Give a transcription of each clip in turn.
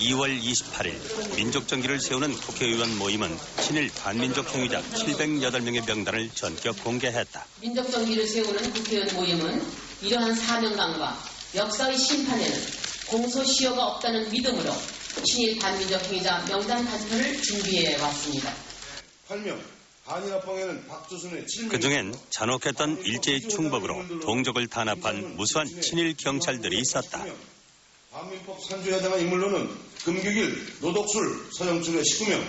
2월 28일 민족정기를 세우는 국회의원 모임은 친일 반민족 행위자 708명의 명단을 전격 공개했다. 민족정기를 세우는 국회의원 모임은 이러한 사명감과 역사의 심판에는 공소시효가 없다는 믿음으로 친일 반민족 행위자 명단 발표를 준비해 왔습니다. 8명. 그중엔 잔혹했던 일제의 충복으로 동족을 탄압한 무수한 친일 경찰들이 있었다. 반민법 산주에 해당한 인물로는 금규길, 노덕술, 서영출의 19명,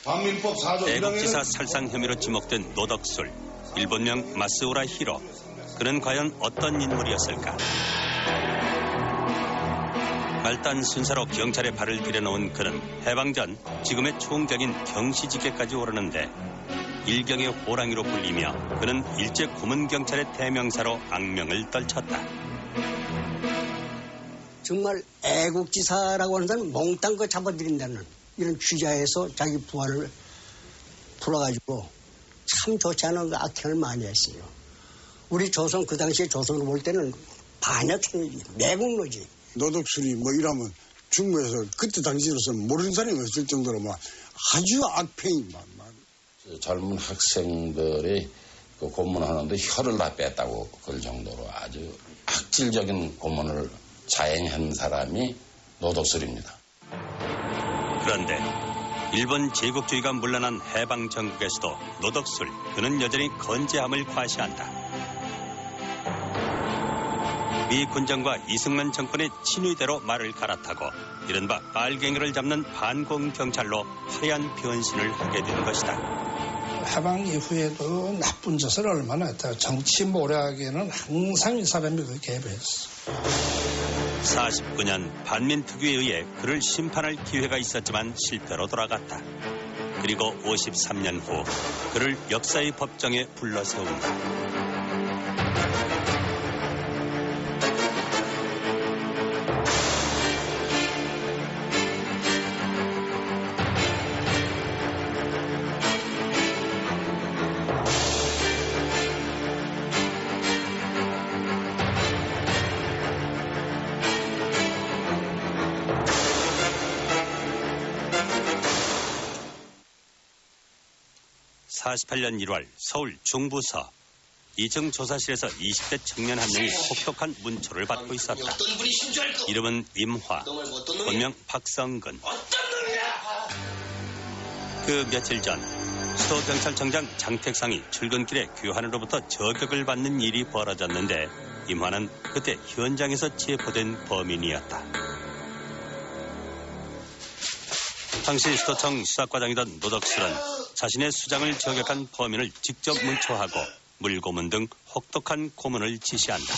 반민법 4조 애국지사 살상 혐의로 지목된 노덕술, 일본명 마스오라 히로. 그는 과연 어떤 인물이었을까? 말단 순사로 경찰에 발을 들여놓은 그는 해방 전 지금의 총경인 경시지계까지 오르는데 일경의 호랑이로 불리며 그는 일제 고문경찰의 대명사로 악명을 떨쳤다. 정말 애국지사라고 하는 사람은 몽땅 그 잡아들인다는 이런 취자에서 자기 부하를 풀어가지고 참 좋지 않은 그 악행을 많이 했어요. 우리 조선, 그 당시에 조선을 볼 때는 반역행위, 매국노지. 노덕술이 뭐 이러면 중국에서 그때 당시로서는 모르는 사람이 없을 정도로 막 아주 악행이 많. 젊은 학생들이 그 고문하는데 혀를 다 뺐다고 그럴 정도로 아주 악질적인 고문을 자행한 사람이 노덕술입니다. 그런데 일본 제국주의가 물러난 해방 전국에서도 노덕술, 그는 여전히 건재함을 과시한다. 미 군정과 이승만 정권의 친위대로 말을 갈아타고 이른바 빨갱이를 잡는 반공경찰로 화려한 변신을 하게 된 것이다. 해방 이후에도 나쁜 짓을 얼마나 했다. 정치 모략에는 항상 이 사람이 그 개입했어. 49년 반민특위에 의해 그를 심판할 기회가 있었지만 실패로 돌아갔다. 그리고 53년 후 그를 역사의 법정에 불러세운다. (48년 1월) 서울 중부서 2층 조사실에서 20대 청년 한 명이 혹독한 문초를 받고 있었다. 이름은 임화, 본명 박성근. 그 며칠 전 수도경찰청장 장택상이 출근길에 교환으로부터 저격을 받는 일이 벌어졌는데 임화는 그때 현장에서 체포된 범인이었다. 당시 수도청 수사과장이던 노덕술은 자신의 수장을 저격한 범인을 직접 문초하고 물고문 등 혹독한 고문을 지시한다.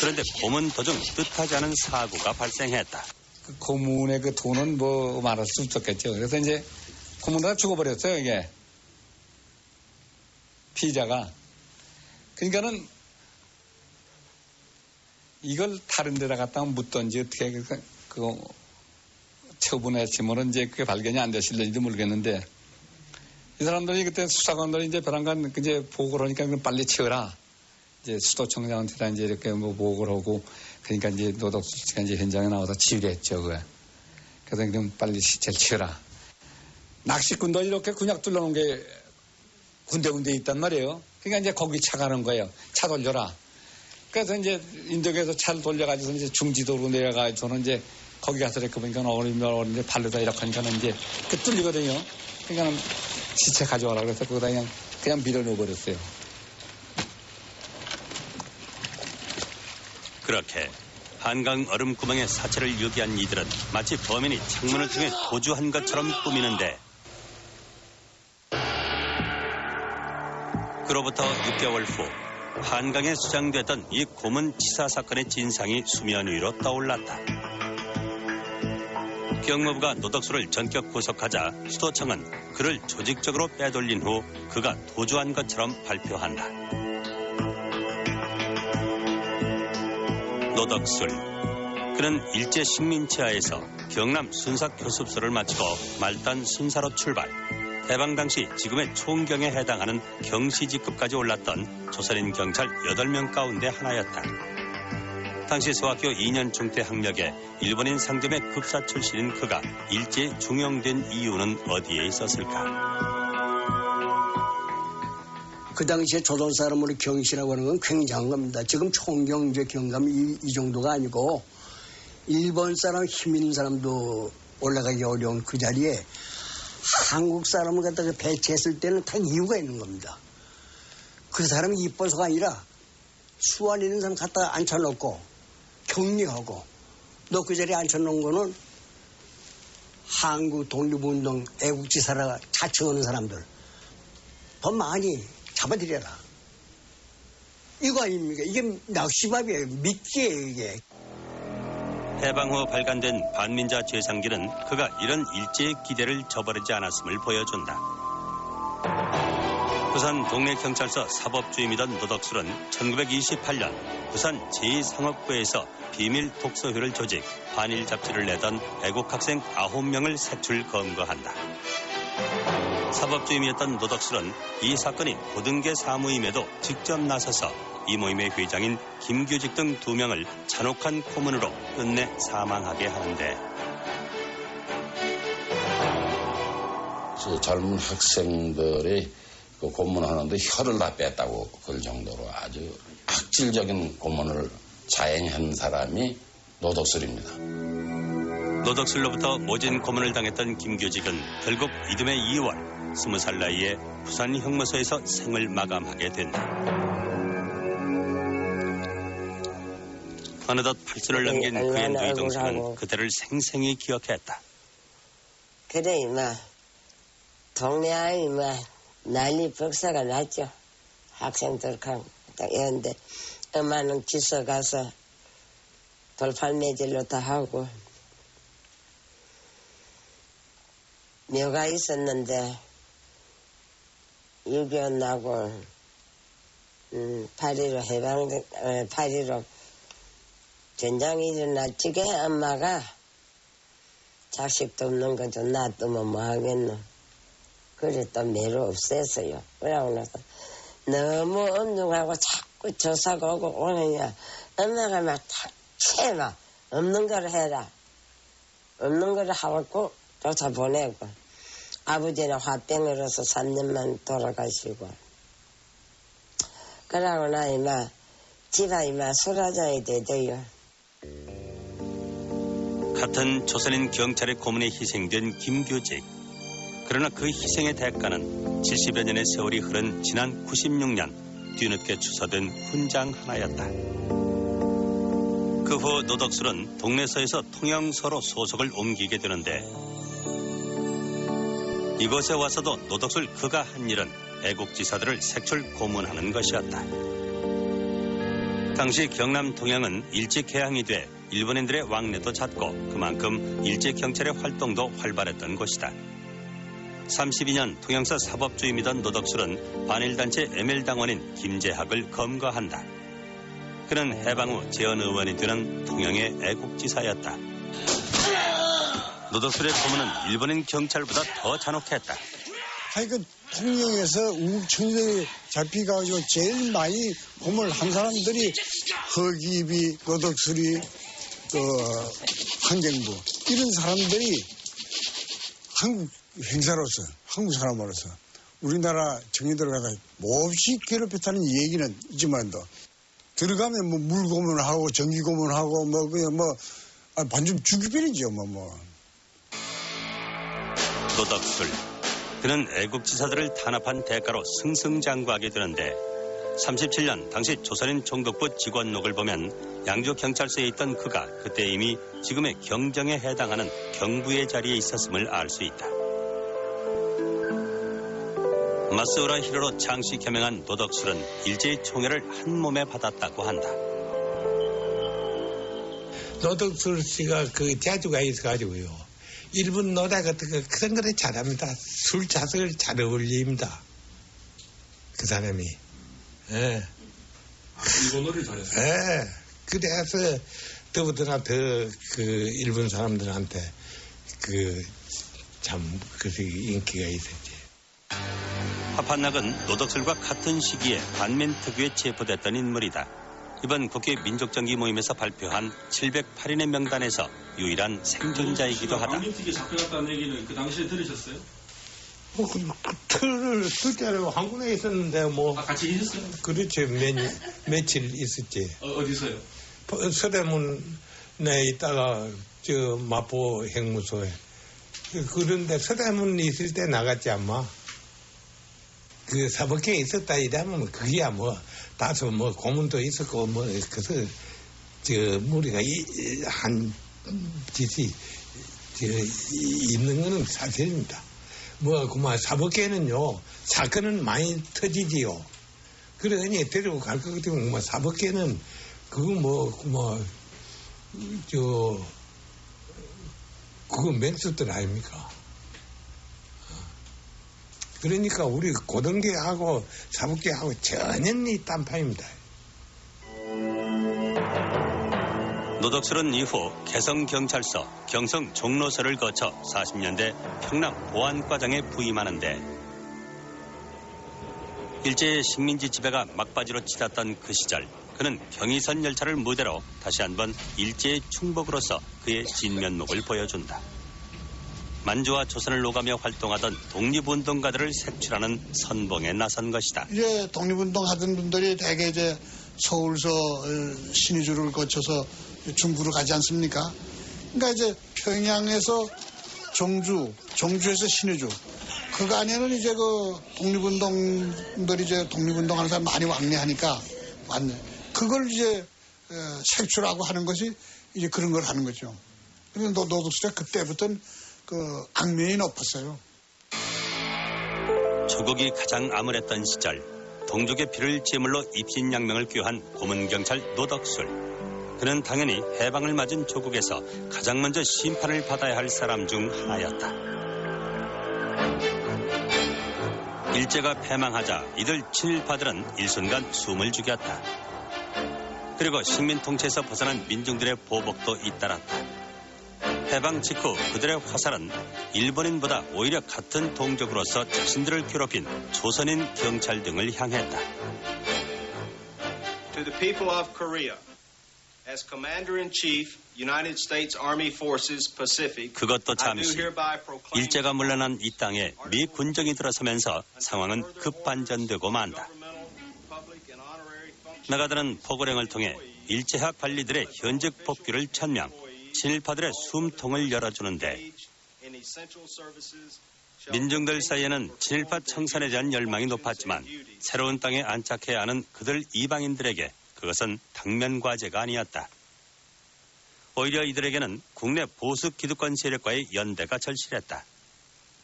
그런데 고문 도중 뜻하지 않은 사고가 발생했다. 그 고문의 그 돈은 뭐 말할 수 없었겠죠. 그래서 이제 고문하다 죽어버렸어요, 이게. 피의자가. 그러니까는 이걸 다른 데다 갖다 묻던지 어떻게 그거 처분했으면은 이제 그게 발견이 안 됐을는지도 모르겠는데 이 사람들이 그때 수사관들이 이제 벼랑간 이제 보고를 하니까 빨리 치워라. 이제 수도청장한테 이제 이렇게 뭐 보고를 하고 그러니까 이제 노덕술 씨가 이제 현장에 나와서 치우려 했죠, 그게. 그래서 그럼 빨리 시체를 치워라. 낚시꾼도 이렇게 군약 둘러놓은 게 군데군데 있단 말이에요. 그러니까 이제 거기 차 가는 거예요. 차 돌려라. 그래서 이제 인덕에서 차를 돌려가지고 이제 중지도로 내려가지고는 이제 거기 가서 이렇게 보니까 어린데 발로다 이렇게 하니까는 이제 그 뚫리거든요. 그러니까 시체 가져와라 그래서 거기다 그냥 밀어넣어버렸어요. 그렇게 한강 얼음구멍에 사체를 유기한 이들은 마치 범인이 창문을 통해 도주한 것처럼 꾸미는데 그로부터 6개월 후 한강에 수장됐던 이 고문치사 사건의 진상이 수면 위로 떠올랐다. 경무부가 노덕술을 전격 구속하자 수도청은 그를 조직적으로 빼돌린 후 그가 도주한 것처럼 발표한다. 노덕술. 그는 일제 식민지하에서 경남 순사교습소를 마치고 말단 순사로 출발. 해방 당시 지금의 총경에 해당하는 경시지급까지 올랐던 조선인 경찰 8명 가운데 하나였다. 당시 소학교 2년중 때 학력에 일본인 상점의 급사 출신인 그가 일제에 중용된 이유는 어디에 있었을까? 그 당시에 조선 사람으로 경시라고 하는 건 굉장한 겁니다. 지금 총경제 경감이 이 정도가 아니고 일본 사람 힘 있는 사람도 올라가기 어려운 그 자리에 한국 사람을 갖다가 배치했을 때는 다 이유가 있는 겁니다. 그 사람이 이뻐서가 아니라 수완 있는 사람 갖다가 앉혀놓고 격리하고 너 그 자리에 앉혀놓은 거는 한국 독립운동 애국지사라 자청하는 사람들 더 많이 잡아들여라. 이거 아닙니까? 이게 낚시밥이에요. 미끼예요, 이게. 해방 후 발간된 반민자 죄상기는 그가 이런 일제의 기대를 저버리지 않았음을 보여준다. 부산 동네경찰서 사법주임이던 노덕술은 1928년 부산 제2상업부에서 비밀 독서회를 조직, 반일 잡지를 내던 애국학생 9명을 색출 검거한다. 사법주임이었던 노덕술은 이 사건이 고등계 사무임에도 직접 나서서 이 모임의 회장인 김규직 등 2명을 잔혹한 고문으로 끝내 사망하게 하는데 젊은 학생들이 그 고문하는데 혀를 다 뺐다고 그럴 정도로 아주 악질적인 고문을 자행한 사람이 노덕술입니다. 노덕술로부터 모진 고문을 당했던 김규직은 결국 이듬해 2월 20살 나이에 부산 형무소에서 생을 마감하게 된다. 어느덧 8수를 넘긴 그의 노이동수는 그때를 생생히 기억했다. 그래 이마 동네 아이마 난리 벅사가 났죠. 학생들 딱 이런데 엄마는 기서 가서 돌팔매질로 다 하고 묘가 있었는데 6.25 나고 8.15 전장이 일어났지게 엄마가 자식도 없는 거죠. 놔두면 뭐 하겠노. 그래 또 매로 없애서요. 그러고 나서 너무 엄중하고 자꾸 조사가 오고 오느냐 엄마가 막 탁채막 없는 걸 해라. 없는 걸 하고 조사 보내고 아버지는 화병으로서 3년만 돌아가시고 그러고 나 이마 집아 이마 수라장이 되대요. 같은 조선인 경찰의 고문에 희생된 김규직. 그러나 그 희생의 대가는 70여 년의 세월이 흐른 지난 96년 뒤늦게 추서된 훈장 하나였다. 그 후 노덕술은 동네서에서 통영서로 소속을 옮기게 되는데 이곳에 와서도 노덕술 그가 한 일은 애국지사들을 색출 고문하는 것이었다. 당시 경남 통영은 일제 개항이 돼 일본인들의 왕래도 잦고 그만큼 일제 경찰의 활동도 활발했던 곳이다. 32년 통영서 사법주임이던 노덕술은 반일단체 ML당원인 김재학을 검거한다. 그는 해방 후 재헌의원이 되는 통영의 애국지사였다. 노덕술의 고문은 일본인 경찰보다 더 잔혹했다. 하여간 통영에서 우국청년들이 잡혀가지고 제일 많이 고문을 한 사람들이 허기비, 노덕술이, 환경부 이런 사람들이 한국 행사로서 한국 사람으로서 우리나라 청년들을 갖다 몹시 괴롭혔다는 얘기는 있지만도 들어가면 뭐 물고문하고 전기고문하고 뭐 그냥 반좀 죽이버리죠 뭐. 노덕술. 그는 애국지사들을 탄압한 대가로 승승장구하게 되는데 37년 당시 조선인 총독부 직원록을 보면 양조경찰서에 있던 그가 그때 이미 지금의 경정에 해당하는 경부의 자리에 있었음을 알 수 있다. 마스우라 히로로 창시 개명한 노덕술은 일제의 총애를 한 몸에 받았다고 한다. 노덕술 씨가 그 재주가 있어가지고요. 일본 노래 같은 거 그런 거를 잘합니다. 술 자석을 잘 어울립니다. 그 사람이. 예. 일본 노래 잘했어요. 예. 그래서 더군다나 더 그 일본 사람들한테 참 인기가 있었지. 하판낙은 노덕술과 같은 시기에 반민특위에 체포됐던 인물이다. 이번 국회 민족정기 모임에서 발표한 708인의 명단에서 유일한 생존자이기도 하다. 안경티게 잡혀갔다는 얘기는 그 당시에 들으셨어요? 틀 때는 한군에 있었는데 뭐. 같이 계셨어요? 그렇죠. 며칠 있었지. 어디서요? 서대문에 있다가 저 마포 행무소에. 그런데 서대문 있을 때 나갔지 아마. 그 사법계에 있었다 이러면 그게야 뭐 다소 뭐 고문도 있었고 뭐 그래서 저 우리가 한 짓이 있는 거는 사실입니다. 뭐 그만 사법계는요 사건은 많이 터지지요. 그러니 데리고 갈 것 같으면 뭐 사법계는 그거 그거 맹수들 아닙니까? 그러니까 우리 고등계하고 사법계하고 전혀 딴판입니다. 노덕술은 이후 개성경찰서, 경성 종로서를 거쳐 40년대 평남 보안과장에 부임하는데 일제의 식민지 지배가 막바지로 치닫던 그 시절 그는 경의선 열차를 무대로 다시 한번 일제의 충복으로서 그의 진면목을 보여준다. 만주와 조선을 오가며 활동하던 독립운동가들을 색출하는 선봉에 나선 것이다. 이제 독립운동 하던 분들이 대개 이제 서울서 신의주를 거쳐서 중부로 가지 않습니까? 그러니까 이제 평양에서 정주에서 신의주. 그간에는 이제 그 독립운동들이 이제 독립운동하는 사람 많이 왕래하니까 왔네. 그걸 이제 색출하고 하는 것이 이제 그런 걸 하는 거죠. 그래서 노덕술이 그때부터는 그 악명이 높았어요. 조국이 가장 암울했던 시절 동족의 피를 제물로 입신양명을 귀한 고문경찰 노덕술. 그는 당연히 해방을 맞은 조국에서 가장 먼저 심판을 받아야 할 사람 중 하나였다. 일제가 패망하자 이들 친일파들은 일순간 숨을 죽였다. 그리고 식민 통치에서 벗어난 민중들의 보복도 잇따랐다. 해방 직후 그들의 화살은 일본인보다 오히려 같은 동족으로서 자신들을 괴롭힌 조선인 경찰 등을 향했다. To the people of Korea, as Commander-in-Chief, United States Army Forces Pacific, 그것도 잠시 일제가 물러난 이 땅에 미 군정이 들어서면서 상황은 급반전되고 만다. 나가다는 포고령을 통해 일제학 관리들의 현직 복귀를 천명, 친일파들의 숨통을 열어주는데 민중들 사이에는 친일파 청산에 대한 열망이 높았지만 새로운 땅에 안착해야 하는 그들 이방인들에게 그것은 당면과제가 아니었다. 오히려 이들에게는 국내 보수 기득권 세력과의 연대가 절실했다.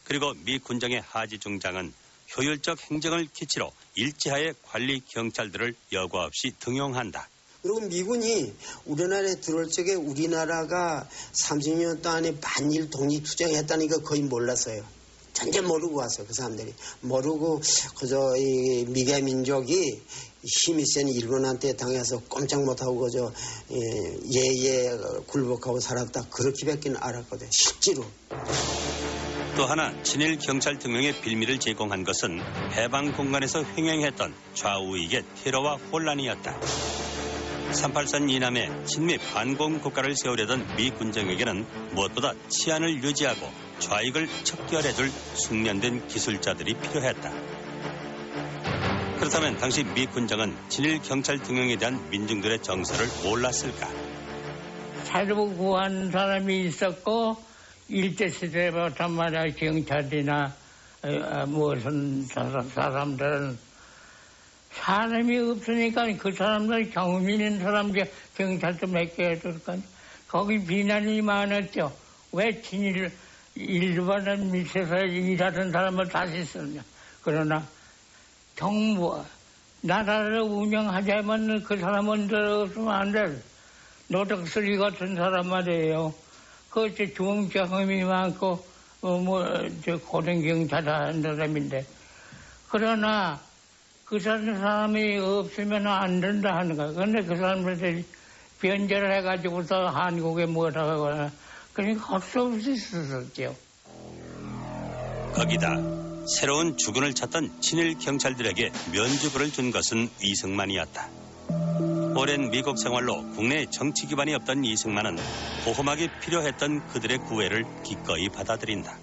그리고 미 군정의 하지 중장은 효율적 행정을 기치로 일제하의 관리 경찰들을 여과 없이 등용한다. 그리고 미군이 우리나라에 들어올 적에 우리나라가 30년 동안에 반일 독립투쟁했다는 거 거의 몰랐어요. 전혀 모르고 왔어요. 그 사람들이. 모르고 그저 이 미개 민족이 힘이 센 일본한테 당해서 꼼짝 못하고 그저 예예 굴복하고 살았다. 그렇게밖에 알았거든요. 실제로. 또 하나 친일 경찰 등용의 빌미를 제공한 것은 해방 공간에서 횡행했던 좌우익의 테러와 혼란이었다. 38선 이남에 친미 반공 국가를 세우려던 미 군정에게는 무엇보다 치안을 유지하고 좌익을 척결해줄 숙련된 기술자들이 필요했다. 그렇다면 당시 미 군정은 친일 경찰 등용에 대한 민중들의 정서를 몰랐을까? 자주 구한 사람이 있었고 일제시대부터 말이야 경찰이나 무슨 사람들은 사람이 없으니까 그 사람들 경험 있는 사람들 경찰도 몇 개 해줄까 거기 비난이 많았죠. 왜 친일 일본은 밑에서 일하던 사람을 다시 쓰냐. 그러나 정부 나라를 운영하자면 그 사람은 없으면 안 돼. 노덕술이 같은 사람 말이에요. 그것이 좋은 경험이 많고 고등경찰 하는 사람인데 그러나 그 사람이 없으면 안 된다 하는 거야. 그런데 그 사람들이 변절을 해가지고서 한국에 뭐라고 하거나 그러니까 할 수 없이 있었죠. 거기다 새로운 주군을 찾던 친일 경찰들에게 면죄부를 준 것은 이승만이었다. 오랜 미국 생활로 국내에 정치 기반이 없던 이승만은 보호막이 필요했던 그들의 구애를 기꺼이 받아들인다.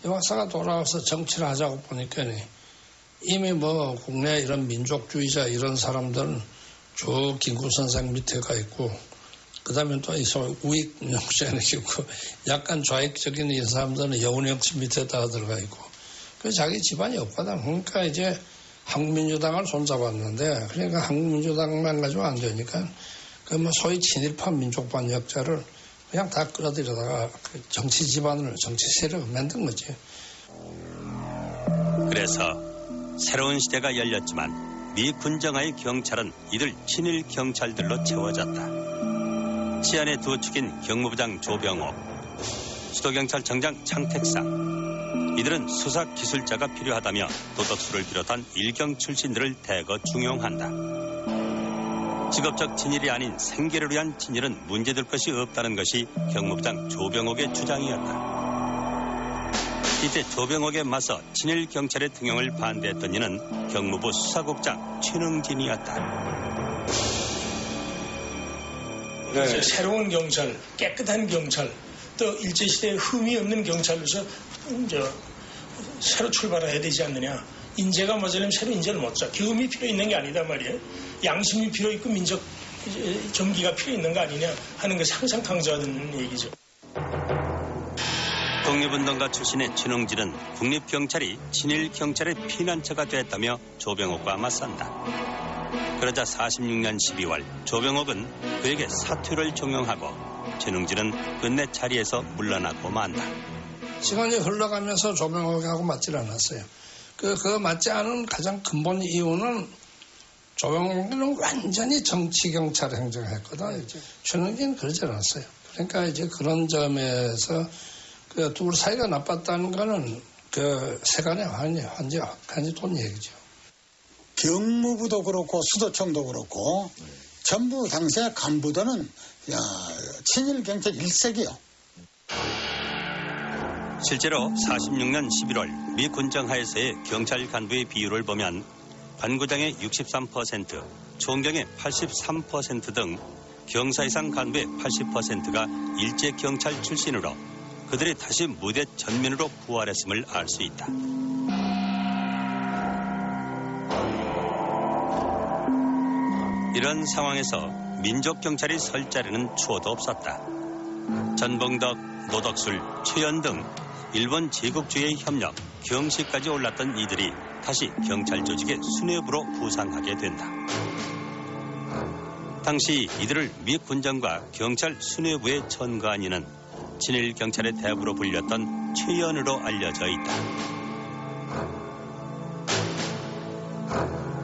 이 박사가 돌아와서 정치를 하자고 보니까 이미 뭐 국내 이런 민족주의자 이런 사람들은 쭉 김구선생 밑에 가 있고 그다음에 또 우익 영수장이 있고 약간 좌익적인 이 사람들은 여운형 씨 밑에다가 들어가 있고 그 자기 집안이 없거든. 그러니까 이제 한국민주당을 손잡았는데 그러니까 한국민주당만 가지고 안 되니까 그 뭐 소위 친일파 민족반 역자를 그냥 다 끌어들여다가 그 정치 집안을 정치 세력을 만든 거지. 그래서 새로운 시대가 열렸지만 미 군정하의 경찰은 이들 친일 경찰들로 채워졌다. 치안의 두 축인 경무부장 조병옥, 수도경찰청장 창택상, 이들은 수사 기술자가 필요하다며 도덕수를 비롯한 일경 출신들을 대거 중용한다. 직업적 친일이 아닌 생계를 위한 친일은 문제될 것이 없다는 것이 경무부장 조병옥의 주장이었다. 이때 조병옥에 맞서 친일 경찰의 등용을 반대했던 이는 경무부 수사국장 최능진이었다. 네. 새로운 경찰, 깨끗한 경찰, 또 일제시대에 흠이 없는 경찰로서 새로 출발해야 되지 않느냐. 인재가 모자라면 새로 인재를 못 자. 경험이 필요 있는 게 아니다 말이에요. 양심이 필요 있고 민족 정기가 필요 있는 거 아니냐 하는 것을 항상 강조하는 얘기죠. 독립운동가 출신의 최능진은 국립경찰이 친일경찰의 피난처가 됐다며 조병옥과 맞선다. 그러자 46년 12월 조병옥은 그에게 사퇴를 종용하고 최능진은 끝내 자리에서 물러나고 만다. 시간이 흘러가면서 조병옥하고 맞질 않았어요. 그 맞지 않은 가장 근본 이유는 조병옥은 완전히 정치경찰 행정을 했거든. 최능진은 그러지 않았어요. 그러니까 이제 그런 점에서 그 둘 사이가 나빴다는 거는 그 세간의 완전히 돈 얘기죠. 경무부도 그렇고 수도청도 그렇고 전부 당시의 간부들은 친일 경찰 일색이요. 실제로 46년 11월 미 군정하에서의 경찰 간부의 비율을 보면 관구장의 63%, 총경의 83% 등 경사 이상 간부의 80%가 일제 경찰 출신으로 그들이 다시 무대 전면으로 부활했음을 알 수 있다. 이런 상황에서 민족경찰이 설 자리는 추호도 없었다. 전봉덕, 노덕술, 최연 등 일본 제국주의의 협력, 경시까지 올랐던 이들이 다시 경찰 조직의 수뇌부로 부상하게 된다. 당시 이들을 미 군정과 경찰 수뇌부에 천거한 이는 친일 경찰의 대부로 불렸던 최연으로 알려져 있다.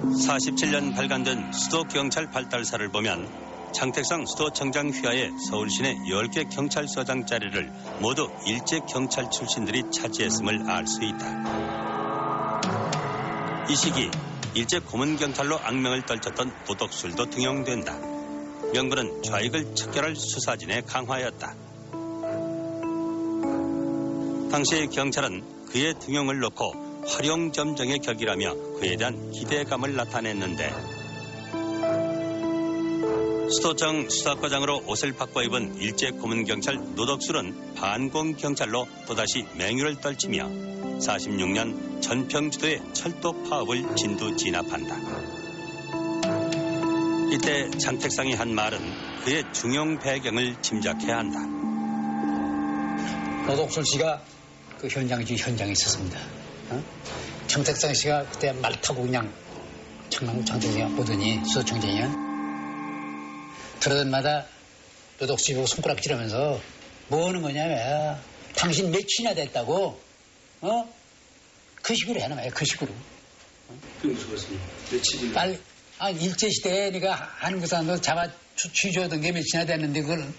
47년 발간된 수도경찰 발달사를 보면 창택상 수도청장 휘하에 서울시내 10개 경찰서장 자리를 모두 일제경찰 출신들이 차지했음을 알 수 있다. 이 시기 일제 고문경찰로 악명을 떨쳤던 도덕술도 등용된다. 명분은 좌익을 척결할 수사진의 강화였다. 당시 경찰은 그의 등용을 놓고 활용점정의 격이라며 그에 대한 기대감을 나타냈는데 수도청 수사과장으로 옷을 바꿔 입은 일제 고문경찰 노덕술은 반공경찰로 또다시 맹유를 떨치며 46년 전평주도의 철도 파업을 진두 진압한다. 이때 창택상이 한 말은 그의 중용 배경을 짐작해야 한다. 노덕술 씨가 그 현장에 있었습니다. 창택상 씨가 그때 말 타고 그냥 청장에 오더니 수도청장이야. 그러던 마다 노덕술 보고 손가락질하면서 뭐 하는 거냐 왜? 당신 몇이나 됐다고? 그 식으로 해놔 그 식으로. 그게 무슨 말씀이에요? 며칠이나? 일제시대에 네가 한국 사람들 잡아 취조하던 게 몇이나 됐는데 그걸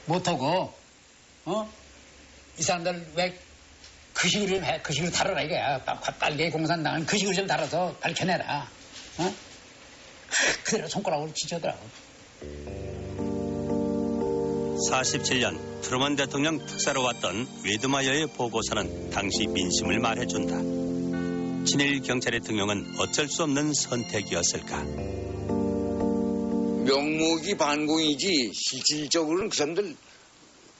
못하고 이 사람들 왜 그 식으로 해? 그 식으로 다뤄라 이거야. 빨리 공산당은 그 식으로 좀 다뤄서 밝혀내라. 그대로 손가락으로 치저더라고. 47년 트루먼 대통령 특사로 왔던 웨드마이어의 보고서는 당시 민심을 말해준다. 친일 경찰의 등용은 어쩔 수 없는 선택이었을까. 명목이 반공이지 실질적으로는 그 사람들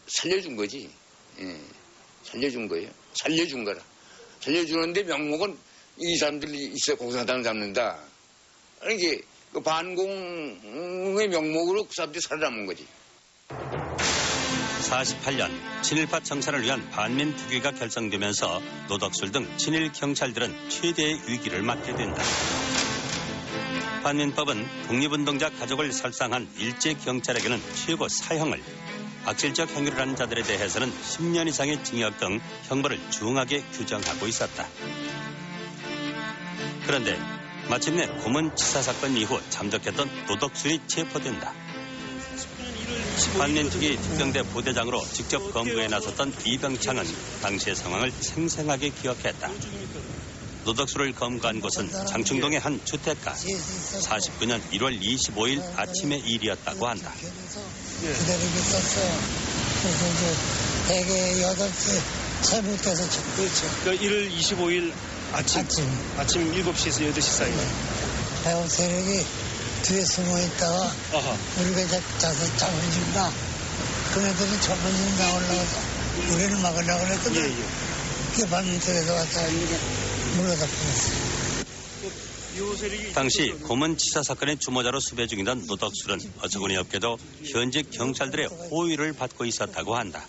살려준 거지. 예, 살려준 거예요. 살려준 거라. 살려주는데 명목은 이 사람들이 있어 공산당을 잡는다. 그러니까 그 반공의 명목으로 그 사람들이 살아남은 거지. 48년 친일파 청산을 위한 반민특위가 결성되면서 노덕술 등 친일 경찰들은 최대의 위기를 맞게 된다. 반민법은 독립운동자 가족을 살상한 일제 경찰에게는 최고 사형을, 악질적 행위를 한 자들에 대해서는 10년 이상의 징역 등 형벌을 중하게 규정하고 있었다. 그런데 마침내 고문치사 사건 이후 잠적했던 노덕술이 체포된다. 반민특위 특경대 부대장으로 직접 검거에 나섰던 이병창은 당시의 상황을 생생하게 기억했다. 노덕술을 검거한 곳은 장충동의 한 주택가. 49년 1월 25일 아침의 일이었다고 한다. 기다리고 있었어요. 그래서 이제 대개 8시 새벽에서 그렇죠. 그러니까 1월 25일 아침 7시에서 8시 사이. 배우 세력이 뒤에 숨어 있다가 우리가 자서 잡아준다. 그네들이 잡아준다 올라가서 우리를 막으려고 그랬거든. 그게 반민특위에서 와서 물러다 버렸어요. 당시 고문치사 사건의 주모자로 수배 중이던 노덕술은 어처구니 없게도 현직 경찰들의 호의를 받고 있었다고 한다.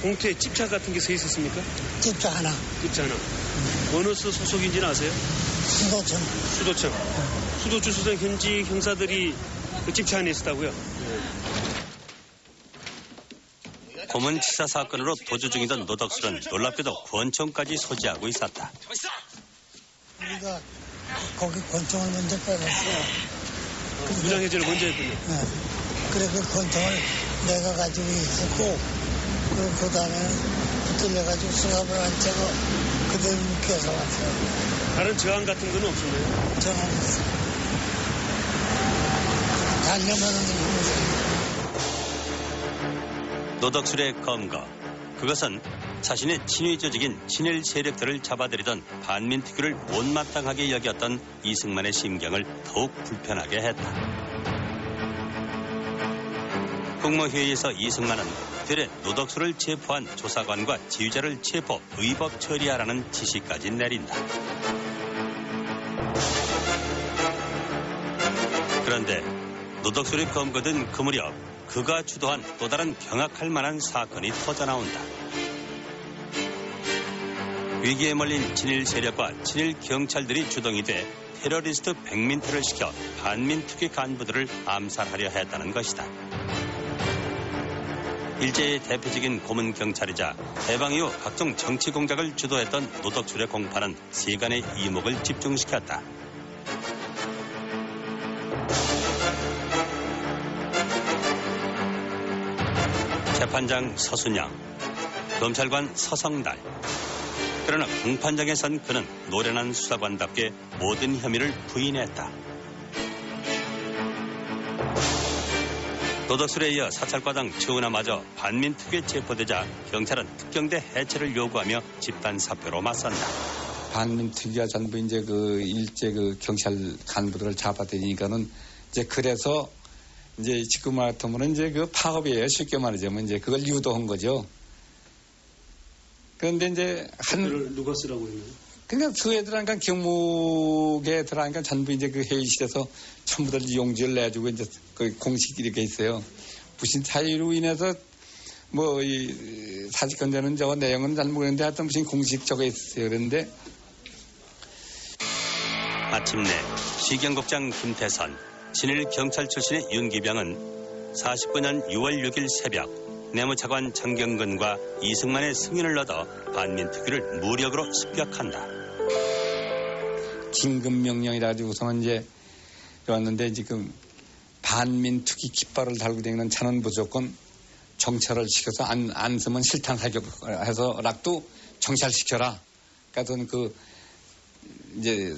봉투에 집차 같은 게 서 있었습니까? 집차 하나. 집차 하나. 어느 수 소속인지는 아세요? 수도청. 수도청. 수도청 수장 현직 형사들이 그 집차 안에 있었다고요? 고문치사 사건으로 도주 중이던 노덕술은 놀랍게도 권총까지 소지하고 있었다. 우리가 거기 권총을 먼저 빼놨어요. 문양해제를 먼저 했군요. 네. 그래 그 권총을 내가 가지고 있었고 그리고 그 다음에는 붙들려가지고 수갑을 안 채고 그대로 묶여서 왔어요. 다른 저항 같은 건 없었나요? 저항 없어요. 달려가는 게 노덕술의 검거. 그것은 자신의 친위 조직인 친일 세력들을 잡아들이던 반민특위를 못마땅하게 여겼던 이승만의 심경을 더욱 불편하게 했다. 국무회의에서 이승만은 되레 노덕술을 체포한 조사관과 지휘자를 체포, 의법 처리하라는 지시까지 내린다. 그런데 노덕술이 검거된 그 무렵 그가 주도한 또 다른 경악할 만한 사건이 터져나온다. 위기에 몰린 친일 세력과 친일 경찰들이 주동이 돼 테러리스트 백민태를 시켜 반민특위 간부들을 암살하려 했다는 것이다. 일제의 대표적인 고문 경찰이자 해방 이후 각종 정치 공작을 주도했던 노덕술의 공파는 세간의 이목을 집중시켰다. 재판장 서순영, 검찰관 서성달. 그러나 공판장에 선 그는 노련한 수사관답게 모든 혐의를 부인했다. 노덕술에 이어 사찰과장 최은하마저 반민특위에 체포되자 경찰은 특경대 해체를 요구하며 집단 사표로 맞선다. 반민특위가 전부 이제 그 일제 그 경찰 간부들을 잡아들이니까는 이제 그래서 이제 지금 같으면 이제 그 파업이에요. 쉽게 말하자면 이제 그걸 유도한 거죠. 그런데 이제 누가 쓰라고 했나요? 그러니까 그 애들하니까 경무계 애들하니까 전부 이제 그 회의실에서 전부 다 용지를 내주고 이제 그 공식 이렇게 있어요. 무슨 사유로 인해서 뭐 이 사직권자는 저 내용은 잘 모르겠는데 하여튼 무슨 공식 적어 있어요. 그런데 마침내 시경국장 김태선, 친일 경찰 출신의 윤기병은 49년 6월 6일 새벽 내무차관 정경근과 이승만의 승인을 얻어 반민특위를 무력으로 습격한다. 긴급명령이라 가지고서는 이제 왔는데 지금 반민특위 깃발을 달고 다니는 차는 무조건 정찰을 시켜서 안 쓰면 실탄 사격해서 락도 정찰시켜라. 그러니까 그 이제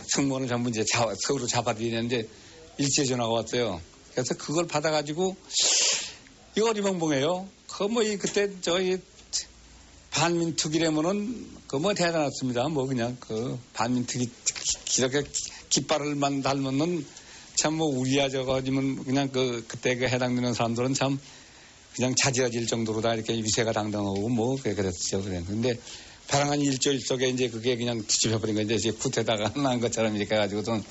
승무원을 전부 이제 서로 잡아들이는데 일제 전화가 왔어요. 그래서 그걸 받아가지고 이거 어리벙벙해요. 그때 저희 반민특위라면은 뭐 대단했습니다. 뭐 그냥 그 반민특위 이렇게 깃발을만 달면은 참 뭐 우리야 저거지만 그냥 그때 해당되는 사람들은 참 그냥 자지러질 정도로 다 이렇게 위세가 당당하고 뭐 그랬죠. 그런데 발행한 일조일 속에 이제 그게 그냥 뒤집혀버린 건데 이제 쿠데타가 난 것처럼 이렇게 해가지고선.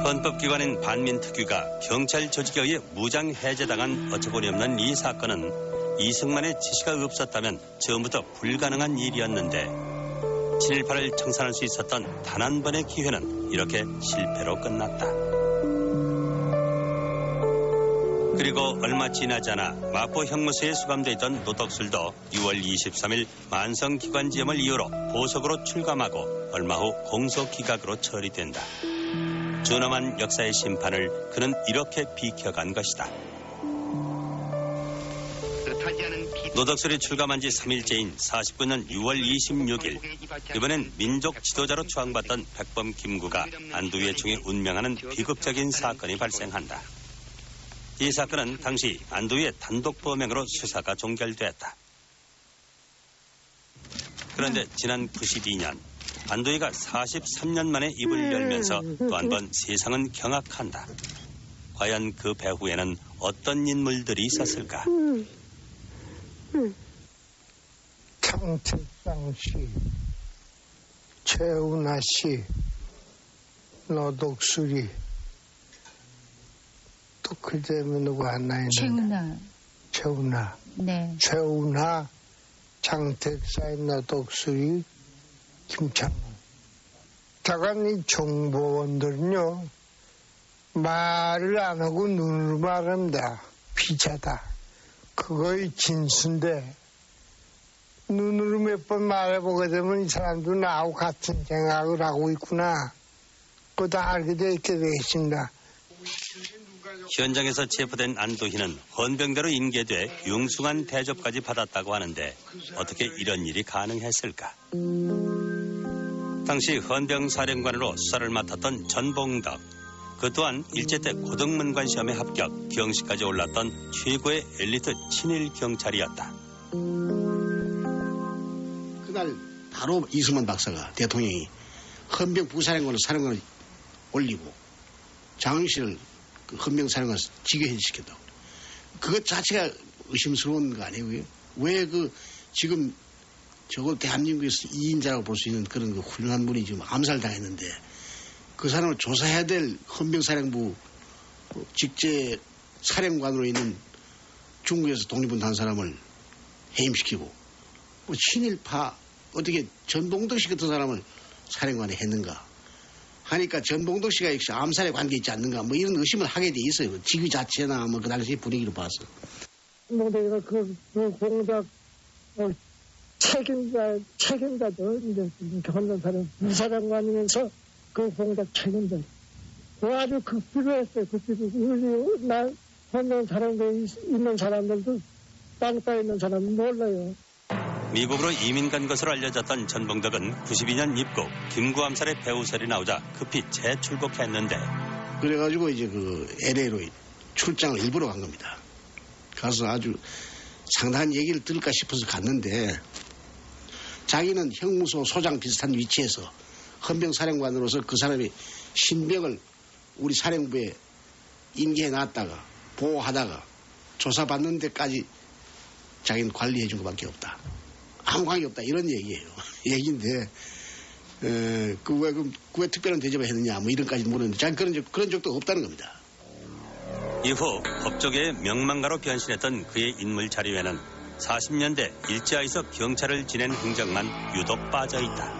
헌법기관인 반민특위가 경찰 조직에 의해 무장 해제당한 어처구니없는 이 사건은 이승만의 지시가 없었다면 처음부터 불가능한 일이었는데 친일파를 청산할 수 있었던 단 한 번의 기회는 이렇게 실패로 끝났다. 그리고 얼마 지나지 않아 마포 형무소에 수감돼 있던 노덕술도 6월 23일 만성기관지염을 이유로 보석으로 출감하고 얼마 후 공소기각으로 처리된다. 준엄한 역사의 심판을 그는 이렇게 비켜간 것이다. 노덕술이 출감한 지 3일째인 49년 6월 26일 이번엔 민족 지도자로 추앙받던 백범 김구가 안두희의 총에 운명하는 비극적인 사건이 발생한다. 이 사건은 당시 안두희의 단독 범행으로 수사가 종결됐다. 그런데 지난 92년 안두희가 43년 만에 입을 열면서 또 한 번 세상은 경악한다. 과연 그 배후에는 어떤 인물들이 있었을까? 장택상 씨, 최은하 씨, 노덕술이 또 그다음에 누구 하나 있는데 최은하. 네. 최은하, 장택사의 노덕술이, 김창훈. 다간 이 정보원들은요 말을 안 하고 눈으로 말합니다. 피자다. 그거의 진수인데 눈으로 몇 번 말해보게 되면 이 사람도 나하고 같은 생각을 하고 있구나. 그거 다 알게 돼 있게 되겠습니다. 현장에서 체포된 안두희는 헌병대로 인계돼 융숭한 대접까지 받았다고 하는데 어떻게 이런 일이 가능했을까? 당시 헌병사령관으로 수사를 맡았던 전봉덕, 그 또한 일제 때 고등문관 시험에 합격, 경시까지 올랐던 최고의 엘리트 친일 경찰이었다. 그날 바로 이승만 박사가 대통령이 헌병 부사령관을 사령관을 올리고 장흥실을 그 헌병사령관을 직위해지시켰다고. 그것 자체가 의심스러운 거 아니고요. 왜 지금 저걸 대한민국에서 2인자라고 볼 수 있는 그런 그 훌륭한 분이 지금 암살당했는데 그 사람을 조사해야 될 헌병사령부 직제 사령관으로 있는 중국에서 독립운동한 사람을 해임시키고 친일파 어떻게 전봉덕 씨 같은 사람을 사령관에 했는가 하니까 전봉덕 씨가 역시 암살에 관계 있지 않는가 뭐 이런 의심을 하게 돼 있어요. 직위 자체나 뭐 그 당시 분위기로 봐서. 내가 그 공작 책임자도 이제 경험한 사람 이사령관이면서 그 공작 책임자. 아주 극비로했어요. 극비로. 나 혼자 사람들 있는 사람들도 땅 따에 있는 사람은 몰라요. 미국으로 이민 간 것으로 알려졌던 전봉덕은 92년 입국, 김구 암살의 배후설이 나오자 급히 재출국했는데 그래가지고 이제 그 LA로 출장을 일부러 간 겁니다. 가서 아주 상당한 얘기를 들을까 싶어서 갔는데 자기는 형무소 소장 비슷한 위치에서 헌병사령관으로서 그 사람이 신병을 우리 사령부에 인계해 놨다가 보호하다가 조사받는 데까지 자기는 관리해 준 것밖에 없다. 아무 관계 없다. 이런 얘기예요. 얘기인데 왜 특별한 대접을 했느냐 뭐 이런까지 모르는데 자기는 그런 적도 없다는 겁니다. 이후 법조계의 명망가로 변신했던 그의 인물 자료에는 40년대 일제하에서 경찰을 지낸 흔적만 유독 빠져있다.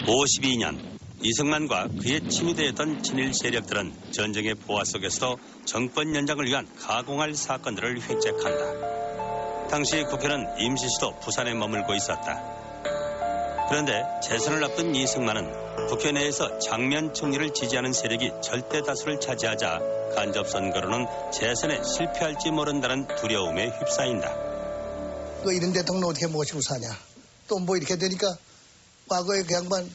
(52년) 이승만과 그의 친위대였던 친일 세력들은 전쟁의 보화 속에서도 정권 연장을 위한 가공할 사건들을 획책한다. 당시 국회는 임시수도 부산에 머물고 있었다. 그런데 재선을 앞둔 이승만은 국회 내에서 장면 총리를 지지하는 세력이 절대 다수를 차지하자 간접선거로는 재선에 실패할지 모른다는 두려움에 휩싸인다. 이런 대통령 어떻게 모시고 사냐. 또 뭐 이렇게 되니까 과거에 그 양반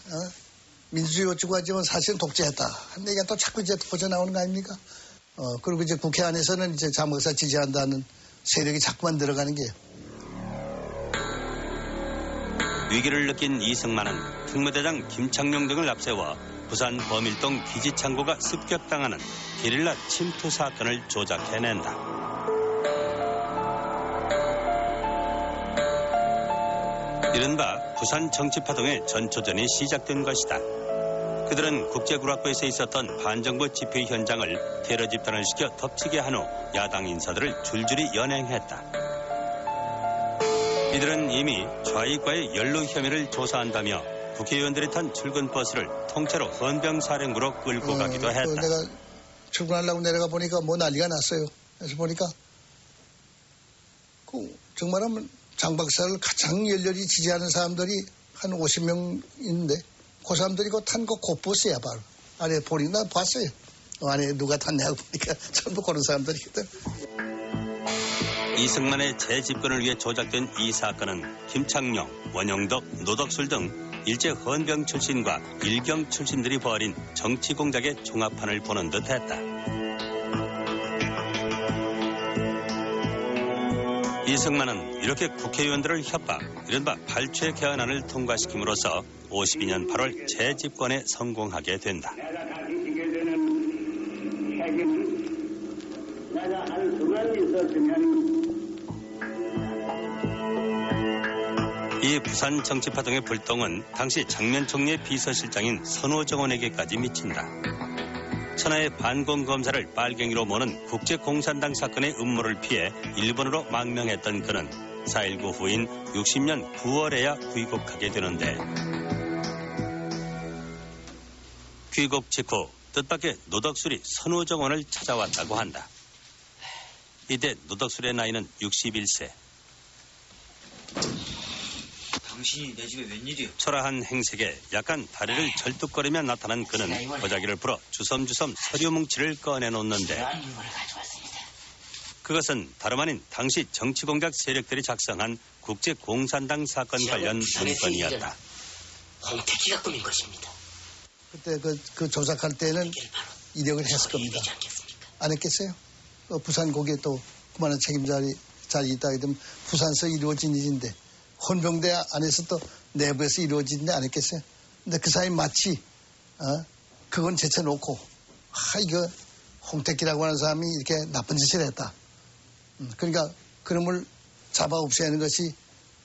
민주주의 어쩌고 하지만 사실은 독재했다. 근데 이게 또 자꾸 이제 터져 나오는 거 아닙니까? 그리고 이제 국회 안에서는 이제 자목사 지지한다는 세력이 자꾸만 들어가는 게. 위기를 느낀 이승만은 특무대장 김창룡 등을 앞세워 부산 범일동 기지창고가 습격당하는 게릴라 침투 사건을 조작해낸다. 이른바 부산 정치파동의 전초전이 시작된 것이다. 그들은 국제구락부에서 있었던 반정부 집회 현장을 테러 집단을 시켜 덮치게 한 후 야당 인사들을 줄줄이 연행했다. 이들은 이미 좌익과의 연루 혐의를 조사한다며 국회의원들이 탄 출근 버스를 통째로 헌병사령부로 끌고 가기도 했다. 내가 출근하려고 내려가 보니까 뭐 난리가 났어요. 그래서 보니까 정말하면 장 박사를 가장 열렬히 지지하는 사람들이 한 50명 있는데 그 사람들이 탄 거 곧버스야 바로. 안에 보니까 나 봤어요. 안에 누가 탔냐고 보니까 전부 그런 사람들이거든. 이승만의 재집권을 위해 조작된 이 사건은 김창룡, 원영덕, 노덕술 등 일제 헌병 출신과 일경 출신들이 벌인 정치 공작의 종합판을 보는 듯했다. 이승만은 이렇게 국회의원들을 협박, 이른바 발췌 개헌안을 통과시킴으로써 52년 8월 재집권에 성공하게 된다. 내가 할 수만 있었으면 이 부산 정치파동의 불똥은 당시 장면 총리의 비서실장인 선호정원에게까지 미친다. 천하의 반공검사를 빨갱이로 모는 국제공산당 사건의 음모를 피해 일본으로 망명했던 그는 4.19 후인 60년 9월에야 귀국하게 되는데 귀국 직후 뜻밖의 노덕술이 선호정원을 찾아왔다고 한다. 이때 노덕술의 나이는 61세. 당신이 내 집에 웬일이요? 초라한 행색에 약간 다리를 절뚝거리며 나타난 그는 보자기를 풀어 주섬주섬 서류 뭉치를 꺼내놓는데 그것은 다름 아닌 당시 정치공작 세력들이 작성한 국제공산당 사건 관련 문건이었다. 홍택기가 꾸민 것입니다. 그때 그 조작할 때는 이력을 했을 겁니다. 안 했겠어요? 부산 거기에 또 그만한 책임자리 있다 하면 부산에서 이루어진 일인데 헌병대 안에서 또 내부에서 이루어진 데 안 했겠어요? 근데 그 사이 마치 그건 제쳐놓고 이거 홍택기라고 하는 사람이 이렇게 나쁜 짓을 했다. 그러니까 그놈을 잡아 없애는 것이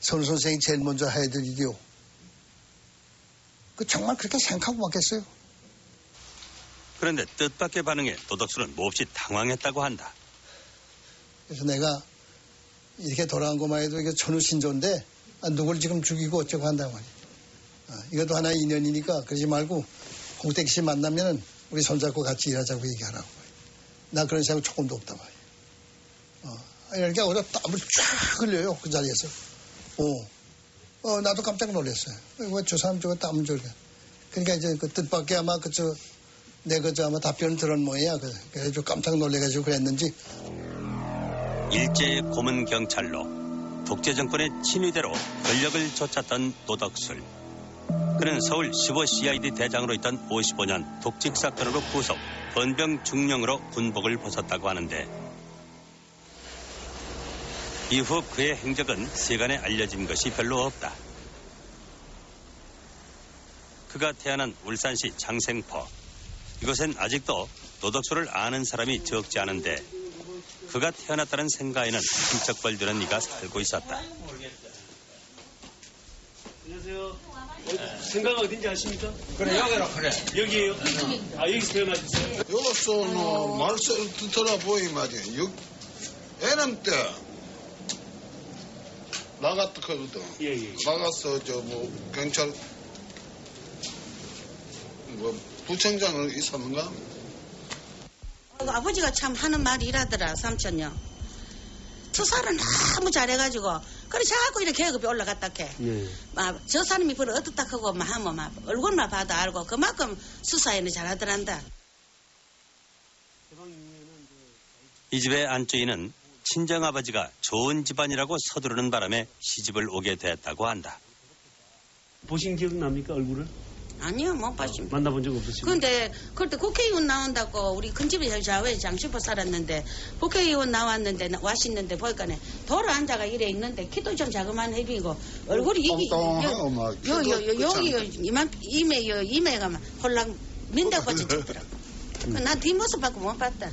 선우 선생이 제일 먼저 해야 될 일이요. 정말 그렇게 생각하고 맞겠어요? 그런데 뜻밖의 반응에 노덕술은 몹시 당황했다고 한다. 그래서 내가 이렇게 돌아간 것만 해도 이게 천우신조인데 누굴 지금 죽이고 어쩌고 한다고 말이야. 이것도 하나의 인연이니까 그러지 말고 홍택기 씨 만나면은 우리 손잡고 같이 일하자고 얘기하라고. 나 그런 생각 조금도 없다 말이야. 이렇게 어디서 땀을 쫙 흘려요 그 자리에서. 나도 깜짝 놀랐어요. 왜 저 사람 저거 땀을 저렇게. 그러니까 이제 그 뜻밖의 아마 아마 답변을 들은 모양이야. 그래서 깜짝 놀래가지고 그랬는지. 일제의 고문 경찰로 독재 정권의 친위대로 권력을 쫓았던 노덕술. 그는 서울 15CID 대장으로 있던 55년 독직 사건으로 구속, 헌병 중령으로 군복을 벗었다고 하는데 이후 그의 행적은 세간에 알려진 것이 별로 없다. 그가 태어난 울산시 장생포. 이곳엔 아직도 노덕술을 아는 사람이 적지 않은데 그가 태어났다는 생가에는 흠쩍벌드는 이가 살고 있었다. 안녕하세요. 생가가 어딘지 아십니까? 그래 여기로 그래. 여기에요? 여기서 태어나셨어요? 여기서 말씀 듣더라 보이 말이야. 애는 때 나갔다 거거든. 예. 나가서 경찰 부청장을 있었는가? 아버지가 참 하는 말이 이라더라 삼촌요. 투사를 너무 잘해가지고 그래 자꾸 이렇게 계급이 올라갔다 해. 저 사람이 그걸 어떻다 하고 하면 얼굴만 봐도 알고 그만큼 수사에는 잘하더란다. 이 집의 안주인은 친정아버지가 좋은 집안이라고 서두르는 바람에 시집을 오게 됐다고 한다. 보신 기억 납니까 얼굴을? 아니요, 못 봤습니다. 만나본 적 없으시고. 근데 그때 국회의원 나온다고 우리 큰 집에 좌우에 장시포 살았는데 국회의원 나왔는데 왔었는데 보니까 돌아 앉아가 이래 있는데 키도 좀 자그만 해비고 얼굴이 똥똥하고 막 여기 이매가 막 홀랑 민다고 찍더라고. 난 뒷모습 받고 못 봤다.